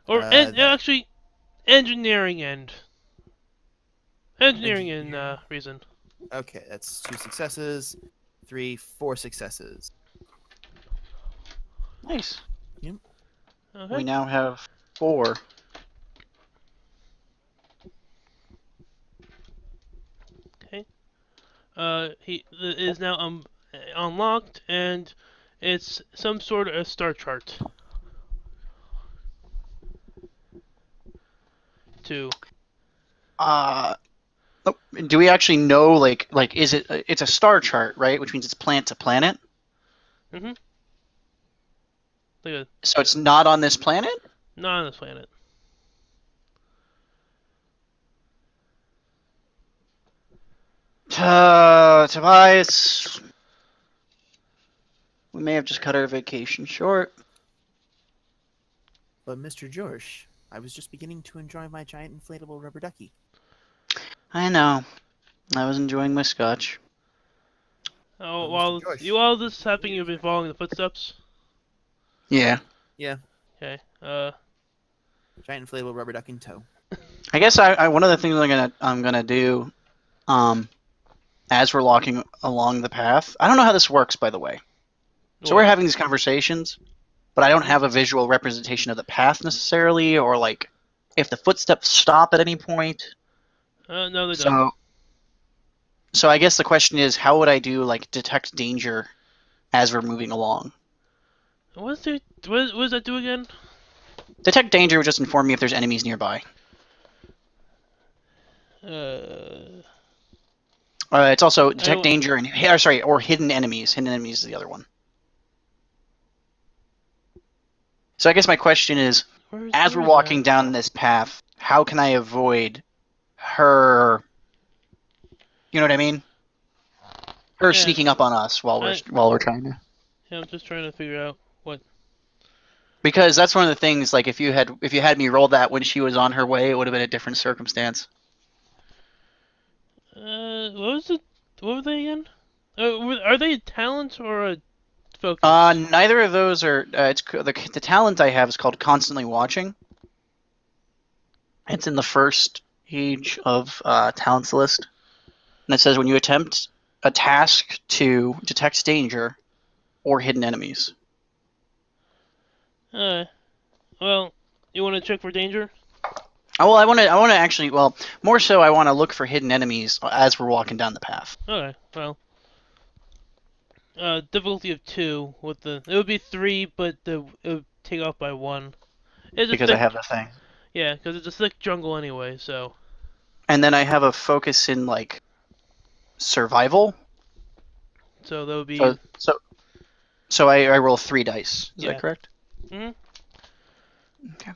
or That actually engineering and engineering. reason. Okay, that's 2 successes, 4 successes. Nice. Yep. We Okay. now have 4. Okay. He is now unlocked, and it's some sort of star chart. 2. Uh, oh, do we actually know, like, is it, it's a star chart, right? Which means it's planet to planet. Mhm. Look at So it's not on this planet? not on this planet. Tobias, we may have just cut our vacation short. But Mr. George, I was just beginning to enjoy my giant inflatable rubber ducky. I know. I was enjoying my scotch. Oh, Mr. George. while this is happening, you've been following the footsteps. Yeah. Yeah, Okay. giant inflatable rubber duck in tow. I guess I one of the things I'm gonna do, um, as we're walking along the path. I don't know how this works, by the way. So we're What? having these conversations, but I don't Mhm. have a visual representation of the path necessarily, or like if the footsteps stop at any point. No, they don't. So, so I guess the question is, how would I do like detect danger as we're moving along? What does that do again? Detect danger would just inform me if there's enemies nearby. Uh, It's also I detect will. danger and sorry, or hidden enemies. Hidden enemies is the other one. So I guess my question is, as we're Where's walking that? down this path, how can I avoid her? You know what I mean? Her Yeah. sneaking up on us I. while we're trying to. Yeah, I'm just trying to figure out what. Because that's one of the things. Like if you had me roll that when she was on her way, it would have been a different circumstance. What was it? What were they again? Are they a talent or a focus? Neither of those are. It's the talent I have is called constantly watching. It's in the first page of talents list, and it says when you attempt a task to detect danger or hidden enemies. Uh, well, you want to check for danger? Oh, well, I want to actually, well, more so, I want to look for hidden enemies as we're walking down the path. Okay. Well, difficulty of 2 with the. It would be 3, but it would take off by 1. It's a Because I thick. have the thing. Yeah, because it's a thick jungle anyway. So. And then I have a focus in like survival. So that would So be. so so I roll 3 dice. Is that Yeah. correct? Mhm. Okay.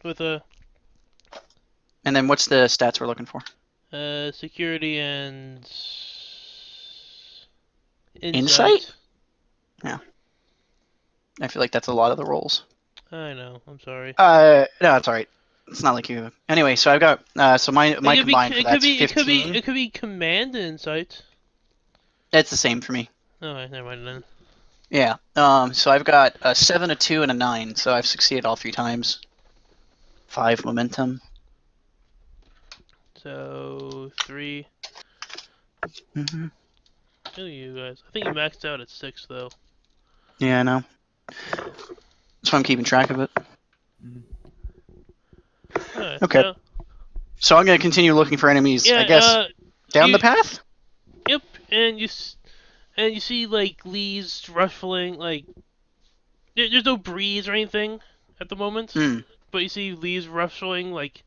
With a And then what's the stats we're looking for? security and Insight? insight. Yeah. I feel like that's a lot of the rolls. I know. I'm sorry. No, it's all right. It's not like you. Anyway, so I've got so my It could be. combined for It could that's be. It could be. 15. It could be command and insight. It's the same for me. Okay, never mind then. Yeah. So I've got a 7, a 2, and a 9. So I've succeeded all 3 times. 5 momentum. So 3. Mm-hmm. Look at you guys. I think you maxed out at 6 though. Yeah, I know. That's why I'm keeping track of it. Mhm. Alright, Okay. so So I'm gonna continue looking for enemies. yeah. I guess down the You. path. Yep. And you see like leaves ruffling. Like there's no breeze or anything at the moment, Hmm. but you see leaves rustling like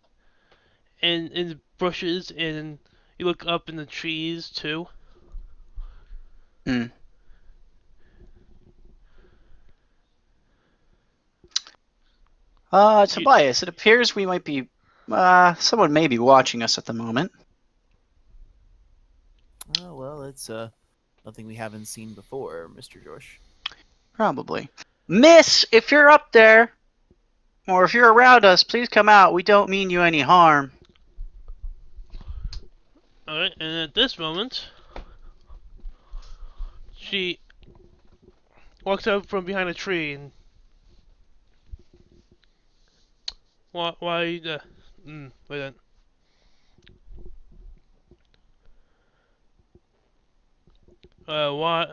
in bushes, and you look up in the trees too. Hmm. You, Tobias, it appears we might be. Someone may be watching us at the moment. it's nothing we haven't seen before, Mr. Josh. Probably. Miss, if you're up there, or if you're around us, please come out. We don't mean you any harm. Alright, and at this moment, she walks out from behind a tree and wait a why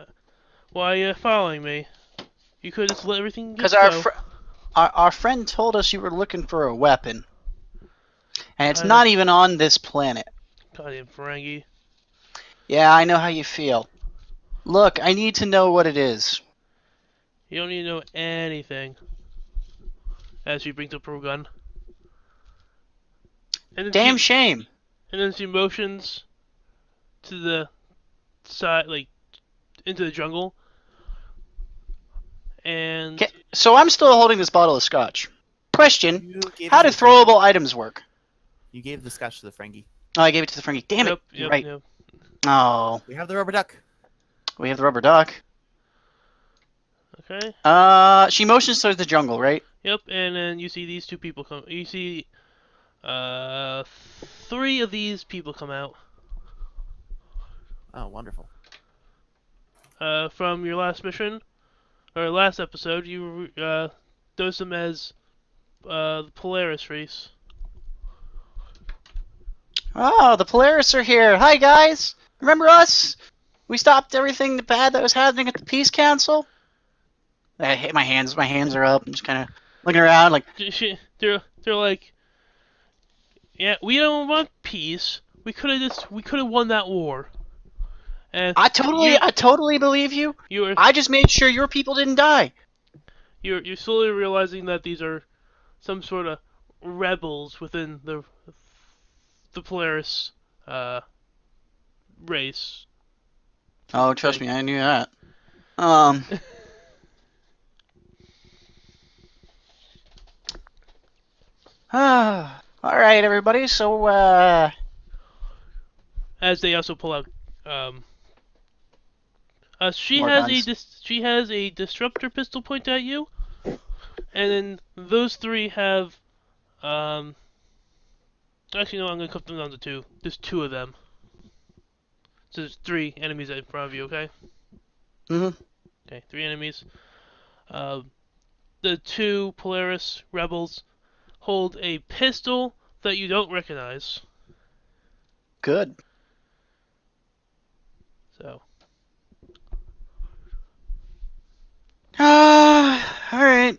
are you following me? You could just let everything Because just go. our friend told us you were looking for a weapon. And it's I not even on this planet. goddamn Ferengi. Yeah, I know how you feel. Look, I need to know what it is. You don't need to know anything. As she brings up her gun. And then Damn shame. she motions to the side, like, into the jungle. And Okay, so I'm still holding this bottle of scotch. Question, You gave how it do to the Ferengi. throwable items work? You gave the scotch to the Ferengi. Oh, I gave it to the Frankie. Damn it, you're right. Yep. Oh, We have the rubber duck. we have the rubber duck. Okay. She motions towards the jungle, right? Yep, and then you see these two people come. You see, three of these people come out. Oh, wonderful. From your last mission, or last episode, you, dosed them as, the Polaris race. Oh, the Polaris are here. Hi, guys. Remember us? We stopped everything bad that was happening at the Peace Council. I hit my hands. My hands are up. I'm just kind of looking around, like, They're like, yeah, we don't want peace. We could have won that war. And I totally believe you. you're I just made sure your people didn't die. you're slowly realizing that these are some sort of rebels within the Polaris, race. Oh, trust me, I knew that. Um. All right, everybody. So, As they also pull out, um, more guns. she has a disruptor pistol pointed at you, and then those three have, um, actually no, I'm gonna cut them down to two. There's two of them. So there's three enemies in front of you. Okay. Mhm. Okay, three enemies. The two Polaris rebels hold a pistol that you don't recognize. Good. So, All right.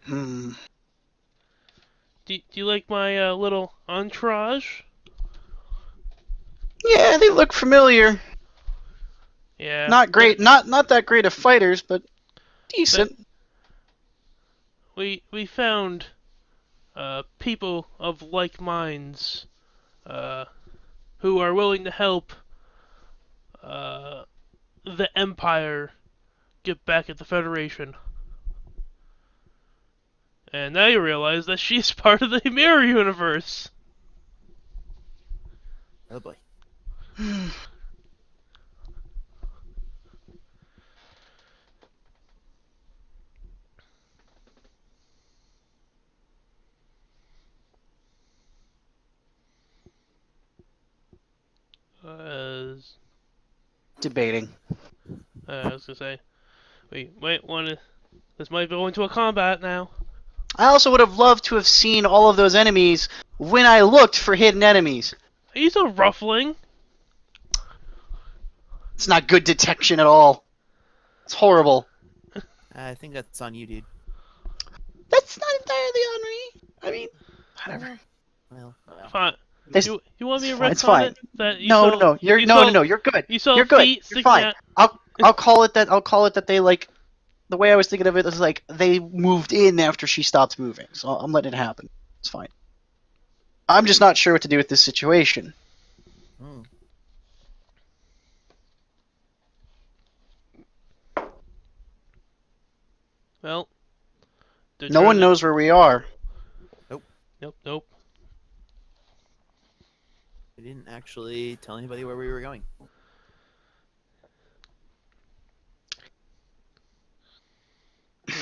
Hmm. do you like my little entourage? Yeah, they look familiar. Yeah. Not great. Not that great of fighters, but decent. We found people of like minds uh, who are willing to help uh, the Empire get back at the Federation. And now you realize that she's part of the mirror universe. Oh boy. Uh, Debating. I was gonna say, we might want to. This might go into a combat now. I also would have loved to have seen all of those enemies when I looked for hidden enemies. Are you so ruffling? It's not good detection at all. It's horrible. I think that's on you, dude. That's not entirely on me. I mean, whatever. Well. Fine. This, You want me to it's retcon fine. it? That you No, saw, no, you're you no, saw, no, no. You're good. You saw You're good. feet You're sticking fine. out. I'll call it that. I'll call it that they like. The way I was thinking of it is like they moved in after she stopped moving. So I'm letting it happen. It's fine. I'm just not sure what to do with this situation. Hmm. Well, they're No trying one to. knows where we are. Nope. It didn't actually tell anybody where we were going. I mean,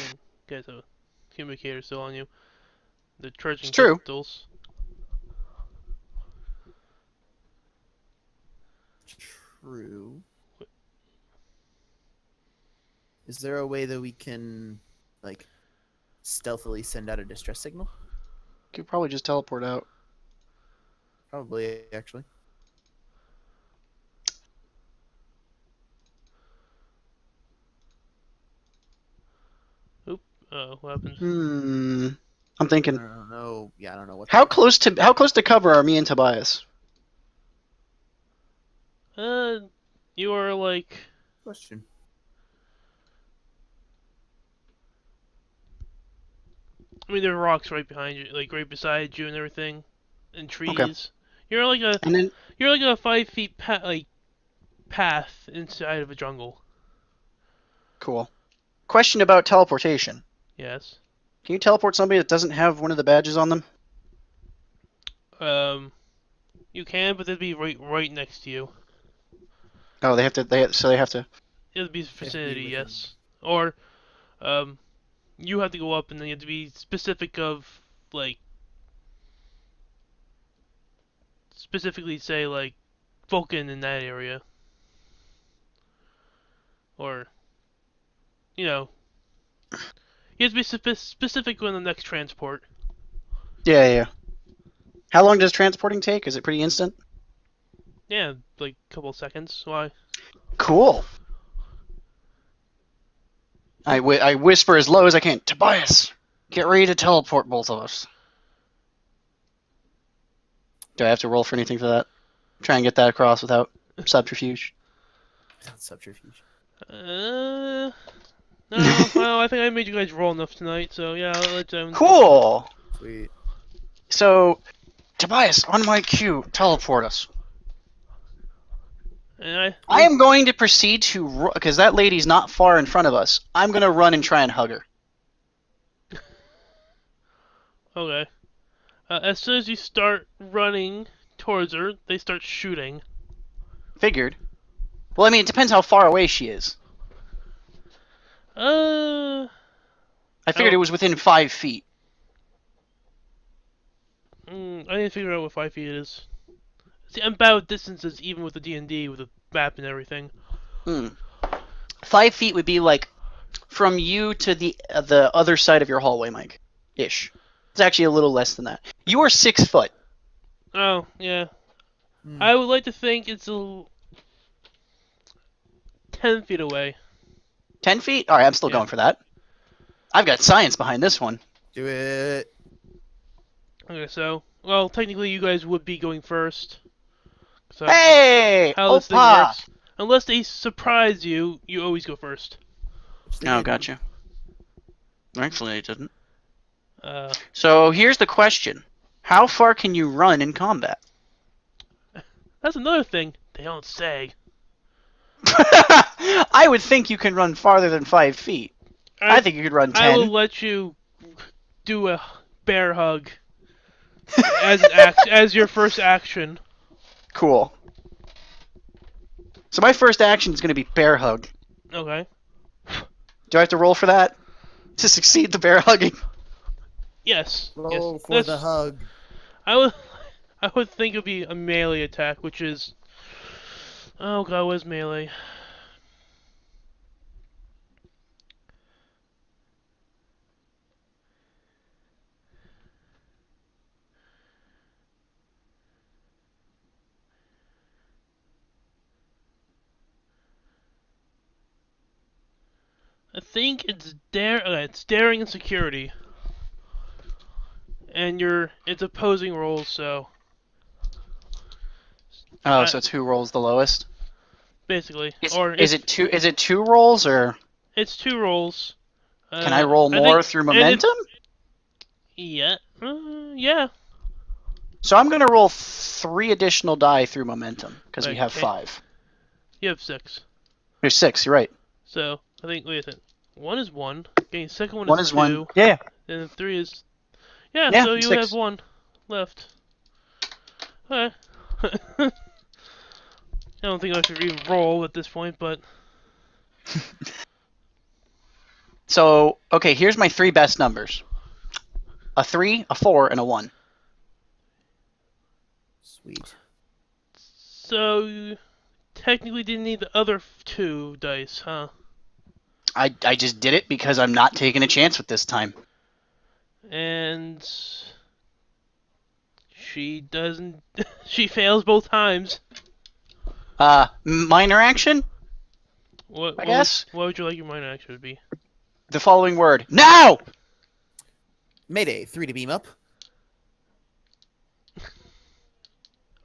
guys have a communicator still on you. The It's charging true. pistols. True. Is there a way that we can, like, stealthily send out a distress signal? Could probably just teleport out. Probably, actually. What happened? I'm I thinking. don't know. Yeah, I don't know what. How close to cover are me and Tobias? You are like, Question. I mean, there are rocks right behind you, like right beside you and everything, and Okay. trees. You're like a, And then you're like a 5 feet path inside of a jungle. cool. Question about teleportation. Yes. Can you teleport somebody that doesn't have one of the badges on them? Um, you can, but they'd be right next to you. Oh, they have to. They have to. It'd be They have to be vicinity, within- yes. Or, um, you have to go up, and then you have to be specific of like, specifically say like, Vulcan in that area, or, you know, you have to be specific on the next transport. Yeah. How long does transporting take? Is it pretty instant? Yeah, like a couple seconds. Why? Cool. I whisper as low as I can. Tobias, get ready to teleport both of us. Do I have to roll for anything for that? Try and get that across without subterfuge. Subterfuge. No. Well, I think I made you guys roll enough tonight, so yeah, I'll let them. Cool. Sweet. So, Tobias, on my cue, teleport us. And I am going to proceed to, because that lady's not far in front of us. I'm going to run and try and hug her. Okay. As soon as you start running towards her, they start shooting. Figured. Well, I mean, it depends how far away she is. Uh, I figured it was within 5 feet. I need to figure out what 5 feet is. See, I'm bad with distances, even with the D&D, with the map and everything. 5 feet would be like from you to the other side of your hallway, Mike. Ish. It's actually a little less than that. You are 6 foot. Oh, yeah. Hmm. I would like to think it's 10 feet away. 10 feet? Alright, I'm still Yeah. going for that. I've got science behind this one. Do it. Okay, so, well, technically you guys would be going first. So, Hey! how this thing Opa! works. Unless they surprise you, you always go first. Which they Oh, did. gotcha. Actually, it didn't. Uh, So here's the question. How far can you run in combat? that's another thing they don't say. I would think you can run farther than 5 feet. I think you could run 10. I will let you do a bear hug as your first action. Cool. So my first action is going to be bear hug. Okay. Do I have to roll for that? To succeed the bear hugging? Yes. Roll yes. for the hug. I would think it'd be a melee attack, which is, oh god, what is melee? I think it's it's daring and security, and it's opposing rolls, so Oh, so it's who rolls the lowest? basically, Is it two rolls, or it's 2 rolls. can I roll I more think- through and if- momentum? Yeah. Yeah. So I'm going to roll 3 additional die through momentum, because we have Okay. 5. You have 6. There's 6, you're right. So I think wait a second. 1 is 1. Okay, second one 1 is is 2. 1. Yeah. And 3 is yeah. Yeah, So you 6. have 1 left. Okay. I don't think I should even roll at this point, but So, okay, here's my 3 best numbers. A 3, a 4, and a 1. Sweet. so you technically didn't need the other 2 dice, huh? I just did it because I'm not taking a chance with this time. And she doesn't. She fails both times. Minor action, What? I guess? What would you like your minor action to be? The following word. Now! Mayday, 3 to beam up.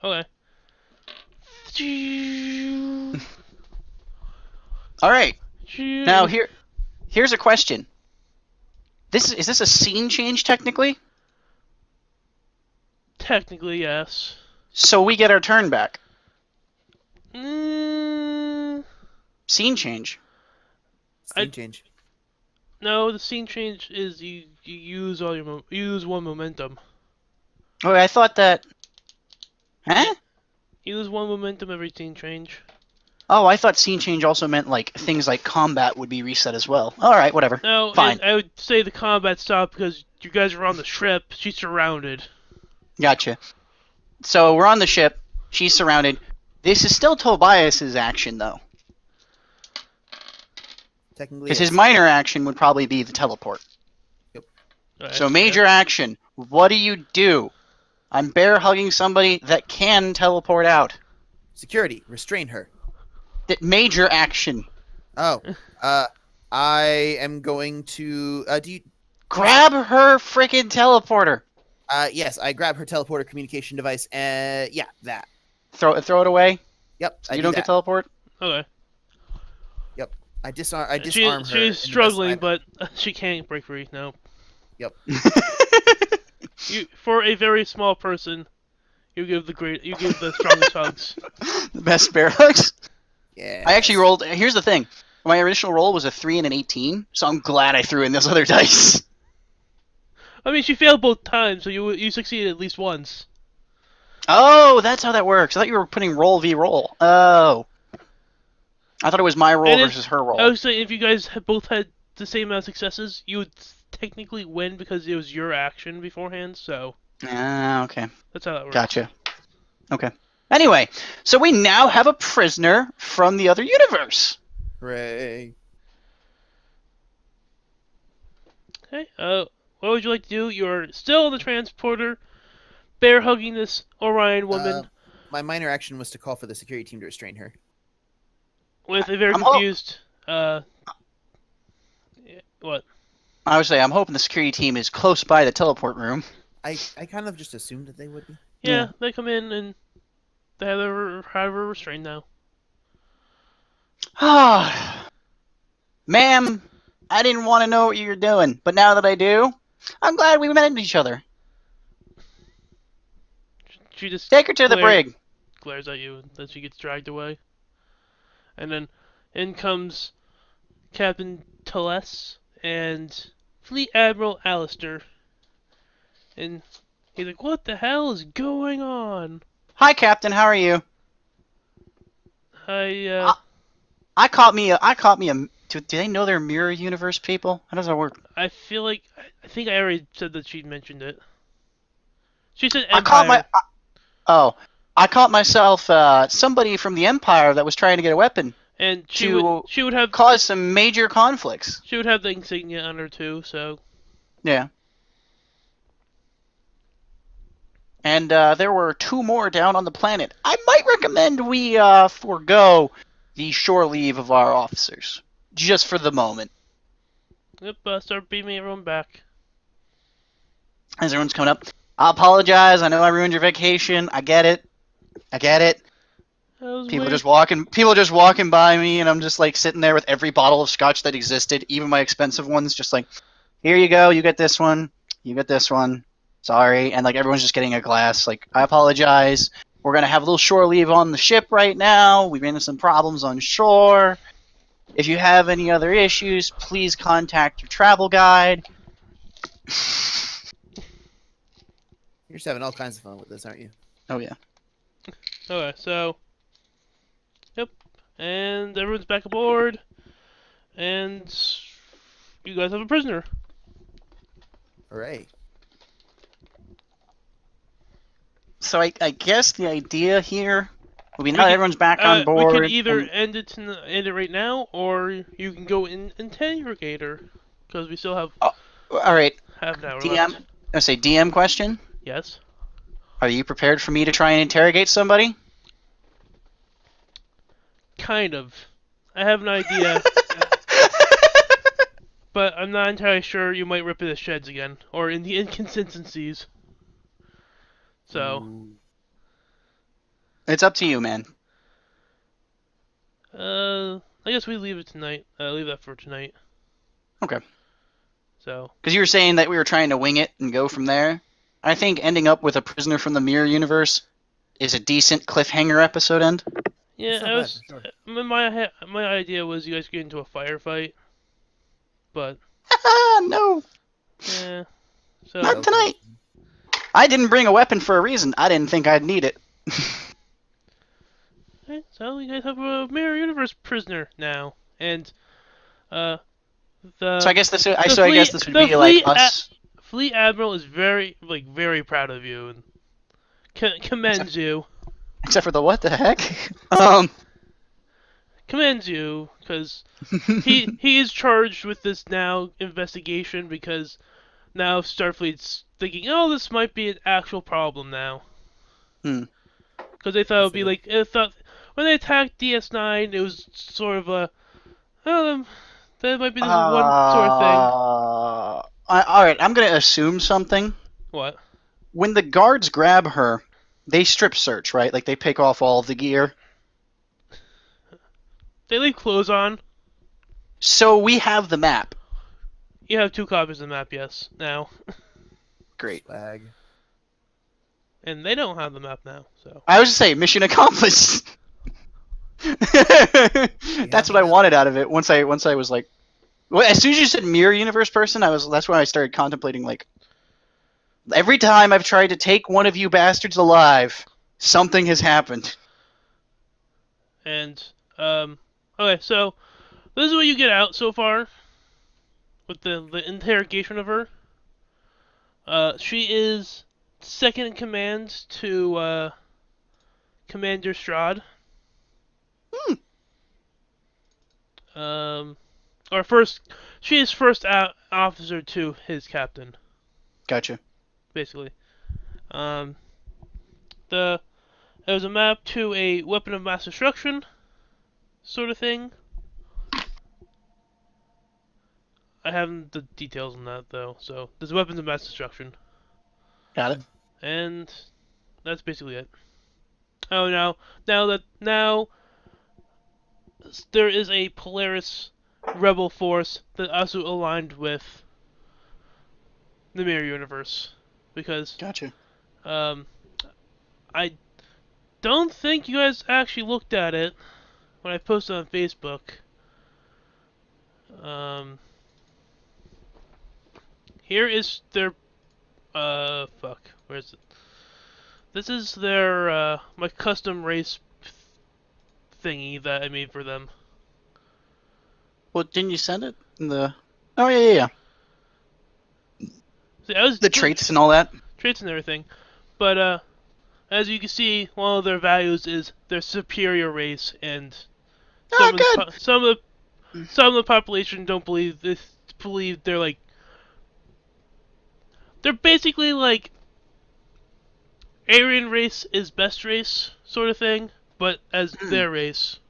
Okay. Alright, now here's a question. Is this a scene change, technically? Technically, yes. So we get our turn back. Mm, Scene change. Scene change. no, the scene change is you use all your use 1 momentum. Oh, I thought that... Huh? You lose 1 momentum every scene change. Oh, I thought scene change also meant, like, things like combat would be reset as well. Alright, whatever. No, Fine. I would say the combat stopped because you guys are on the ship. She's surrounded. Gotcha. So we're on the ship. She's surrounded. This is still Tobias's action, though. Technically, Because his yes. minor action would probably be the teleport. Alright, So major action. What do? I'm bear hugging somebody that can teleport out. Security, restrain her. That major action. Oh, I am going to. Do you? Grab her freaking teleporter. Yes, I grab her teleporter communication device. Yeah, that. Throw it away. Yep, So I you do don't that. get teleport. Okay. I disarm her. in the She's best struggling, way. but she can't break free. No. Yep. For a very small person, you give the strongest hugs. The best bear hugs. Yeah. I actually rolled. Here's the thing. My initial roll was a 3 and an 18, so I'm glad I threw in those other dice. I mean, she failed both times, so you succeeded at least once. Oh, that's how that works. I thought you were putting roll v roll. Oh. I thought it was my roll And versus her roll. I was saying, if you guys both had the same amount of successes, you would technically win because it was your action beforehand. So Ah, okay. that's how that works. Gotcha. Okay. Anyway, so we now have a prisoner from the other universe. Hooray. Okay. What would you like to do? You're still in the transporter, bear hugging this Orion woman My minor action was to call for the security team to restrain her. with a very I'm confused. What? I would say I'm hoping the security team is close by the teleport room. I kind of just assumed that they would be. Yeah, Yeah. they come in and they have her restrained now. Ah, ma'am, I didn't want to know what you were doing, but now that I do, I'm glad we met each other. She just Take her to the brig. glares at you, and then she gets dragged away. And then in comes Captain Teles and Fleet Admiral Alistair. And he's like, "What the hell is going on?" Hi, Captain. How are you? I caught me a. Do they know they're mirror universe people? How does that work? I feel like I think I already said that she mentioned it. She said I Empire. caught my. I caught myself somebody from the Empire that was trying to get a weapon and she to would have cause some major conflicts. She would have the insignia on her too, so Yeah. And there were 2 more down on the planet. I might recommend we forego the shore leave of our officers, just for the moment. yep, start beaming everyone back. As everyone's coming up, I apologize. I know I ruined your vacation. I get it. People just walking by me, and I'm just like sitting there with every bottle of scotch that existed, even my expensive ones, just like, here you go. You get this one. You get this one. Sorry. And like everyone's just getting a glass. Like, I apologize. We're gonna have a little shore leave on the ship right now. We ran into some problems on shore. If you have any other issues, please contact your travel guide. You're just having all kinds of fun with this, aren't you? Oh yeah. Okay, so yep, and everyone's back aboard, and you guys have a prisoner. Hooray. So I guess the idea here will be now We that could everyone's back on we could board, either and end it right now, or you can go in interrogator, because we still have oh, all right, half an hour DM. left. I say DM question. Yes. Are you prepared for me to try and interrogate somebody? Kind of. I have an idea, but I'm not entirely sure you might rip it to shreds again, or in the inconsistencies. So, Ooh. It's up to you, man. I guess we leave it tonight. Leave that for tonight. Okay. So, Because you were saying that we were trying to wing it and go from there. I think ending up with a prisoner from the mirror universe is a decent cliffhanger episode end. yeah, It's not I bad, was. for sure. My idea was you guys get into a firefight, but No, yeah. So, not tonight. I didn't bring a weapon for a reason. I didn't think I'd need it. okay, so you guys have a mirror universe prisoner now, and uh, So I the guess this. the So I guess fleet this would the be like fleet us, fleet admiral is very proud of you and commends you. except for the what the heck? Commends you because he is charged with this now investigation because now Starfleet's thinking, oh, this might be an actual problem now. Hmm. Because they thought it would be like, it thought when they attacked DS9, it was sort of a, oh, that might be this one sort of thing. All right, I'm gonna assume something. What? When the guards grab her, they strip search, right? Like they pick off all of the gear. They leave clothes on. So we have the map. You have 2 copies of the map, yes, now. Great. Swag. And they don't have the map now, so. I was just saying, mission accomplished. That's what I wanted out of it. Once I was like, well, as soon as you said mirror universe person, that's when I started contemplating like, every time I've tried to take one of you bastards alive, something has happened. And, okay, so this is what you get out so far with the interrogation of her. She is second in command to Commander Strahd. Hmm. Or first, she is first officer to his captain, Gotcha. basically. Um, the It was a map to a weapon of mass destruction, sort of thing. I haven't the details on that though. So there's weapons of mass destruction, Got it. and that's basically it. Oh, now there is a Polaris rebel force that also aligned with the mirror universe because Gotcha. I don't think you guys actually looked at it when I posted on Facebook. Here is their fuck. Where is it? This is their my custom race thingy that I made for them. Well, didn't you send it in the? Oh yeah. See, I was The traits and all that. traits and everything, but as you can see, one of their values is their superior race, and Ah, good. some of the population don't believe this. Believe they're basically like Aryan race is best race sort of thing, but as their race,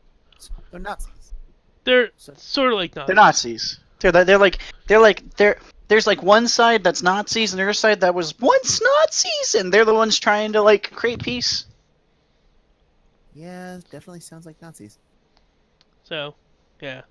They're Nazis. they're So- sort of like Nazis. They're Nazis. There's like one side that's Nazis and the other side that was once Nazis, and they're the ones trying to like create peace. Yeah, definitely sounds like Nazis. So, yeah.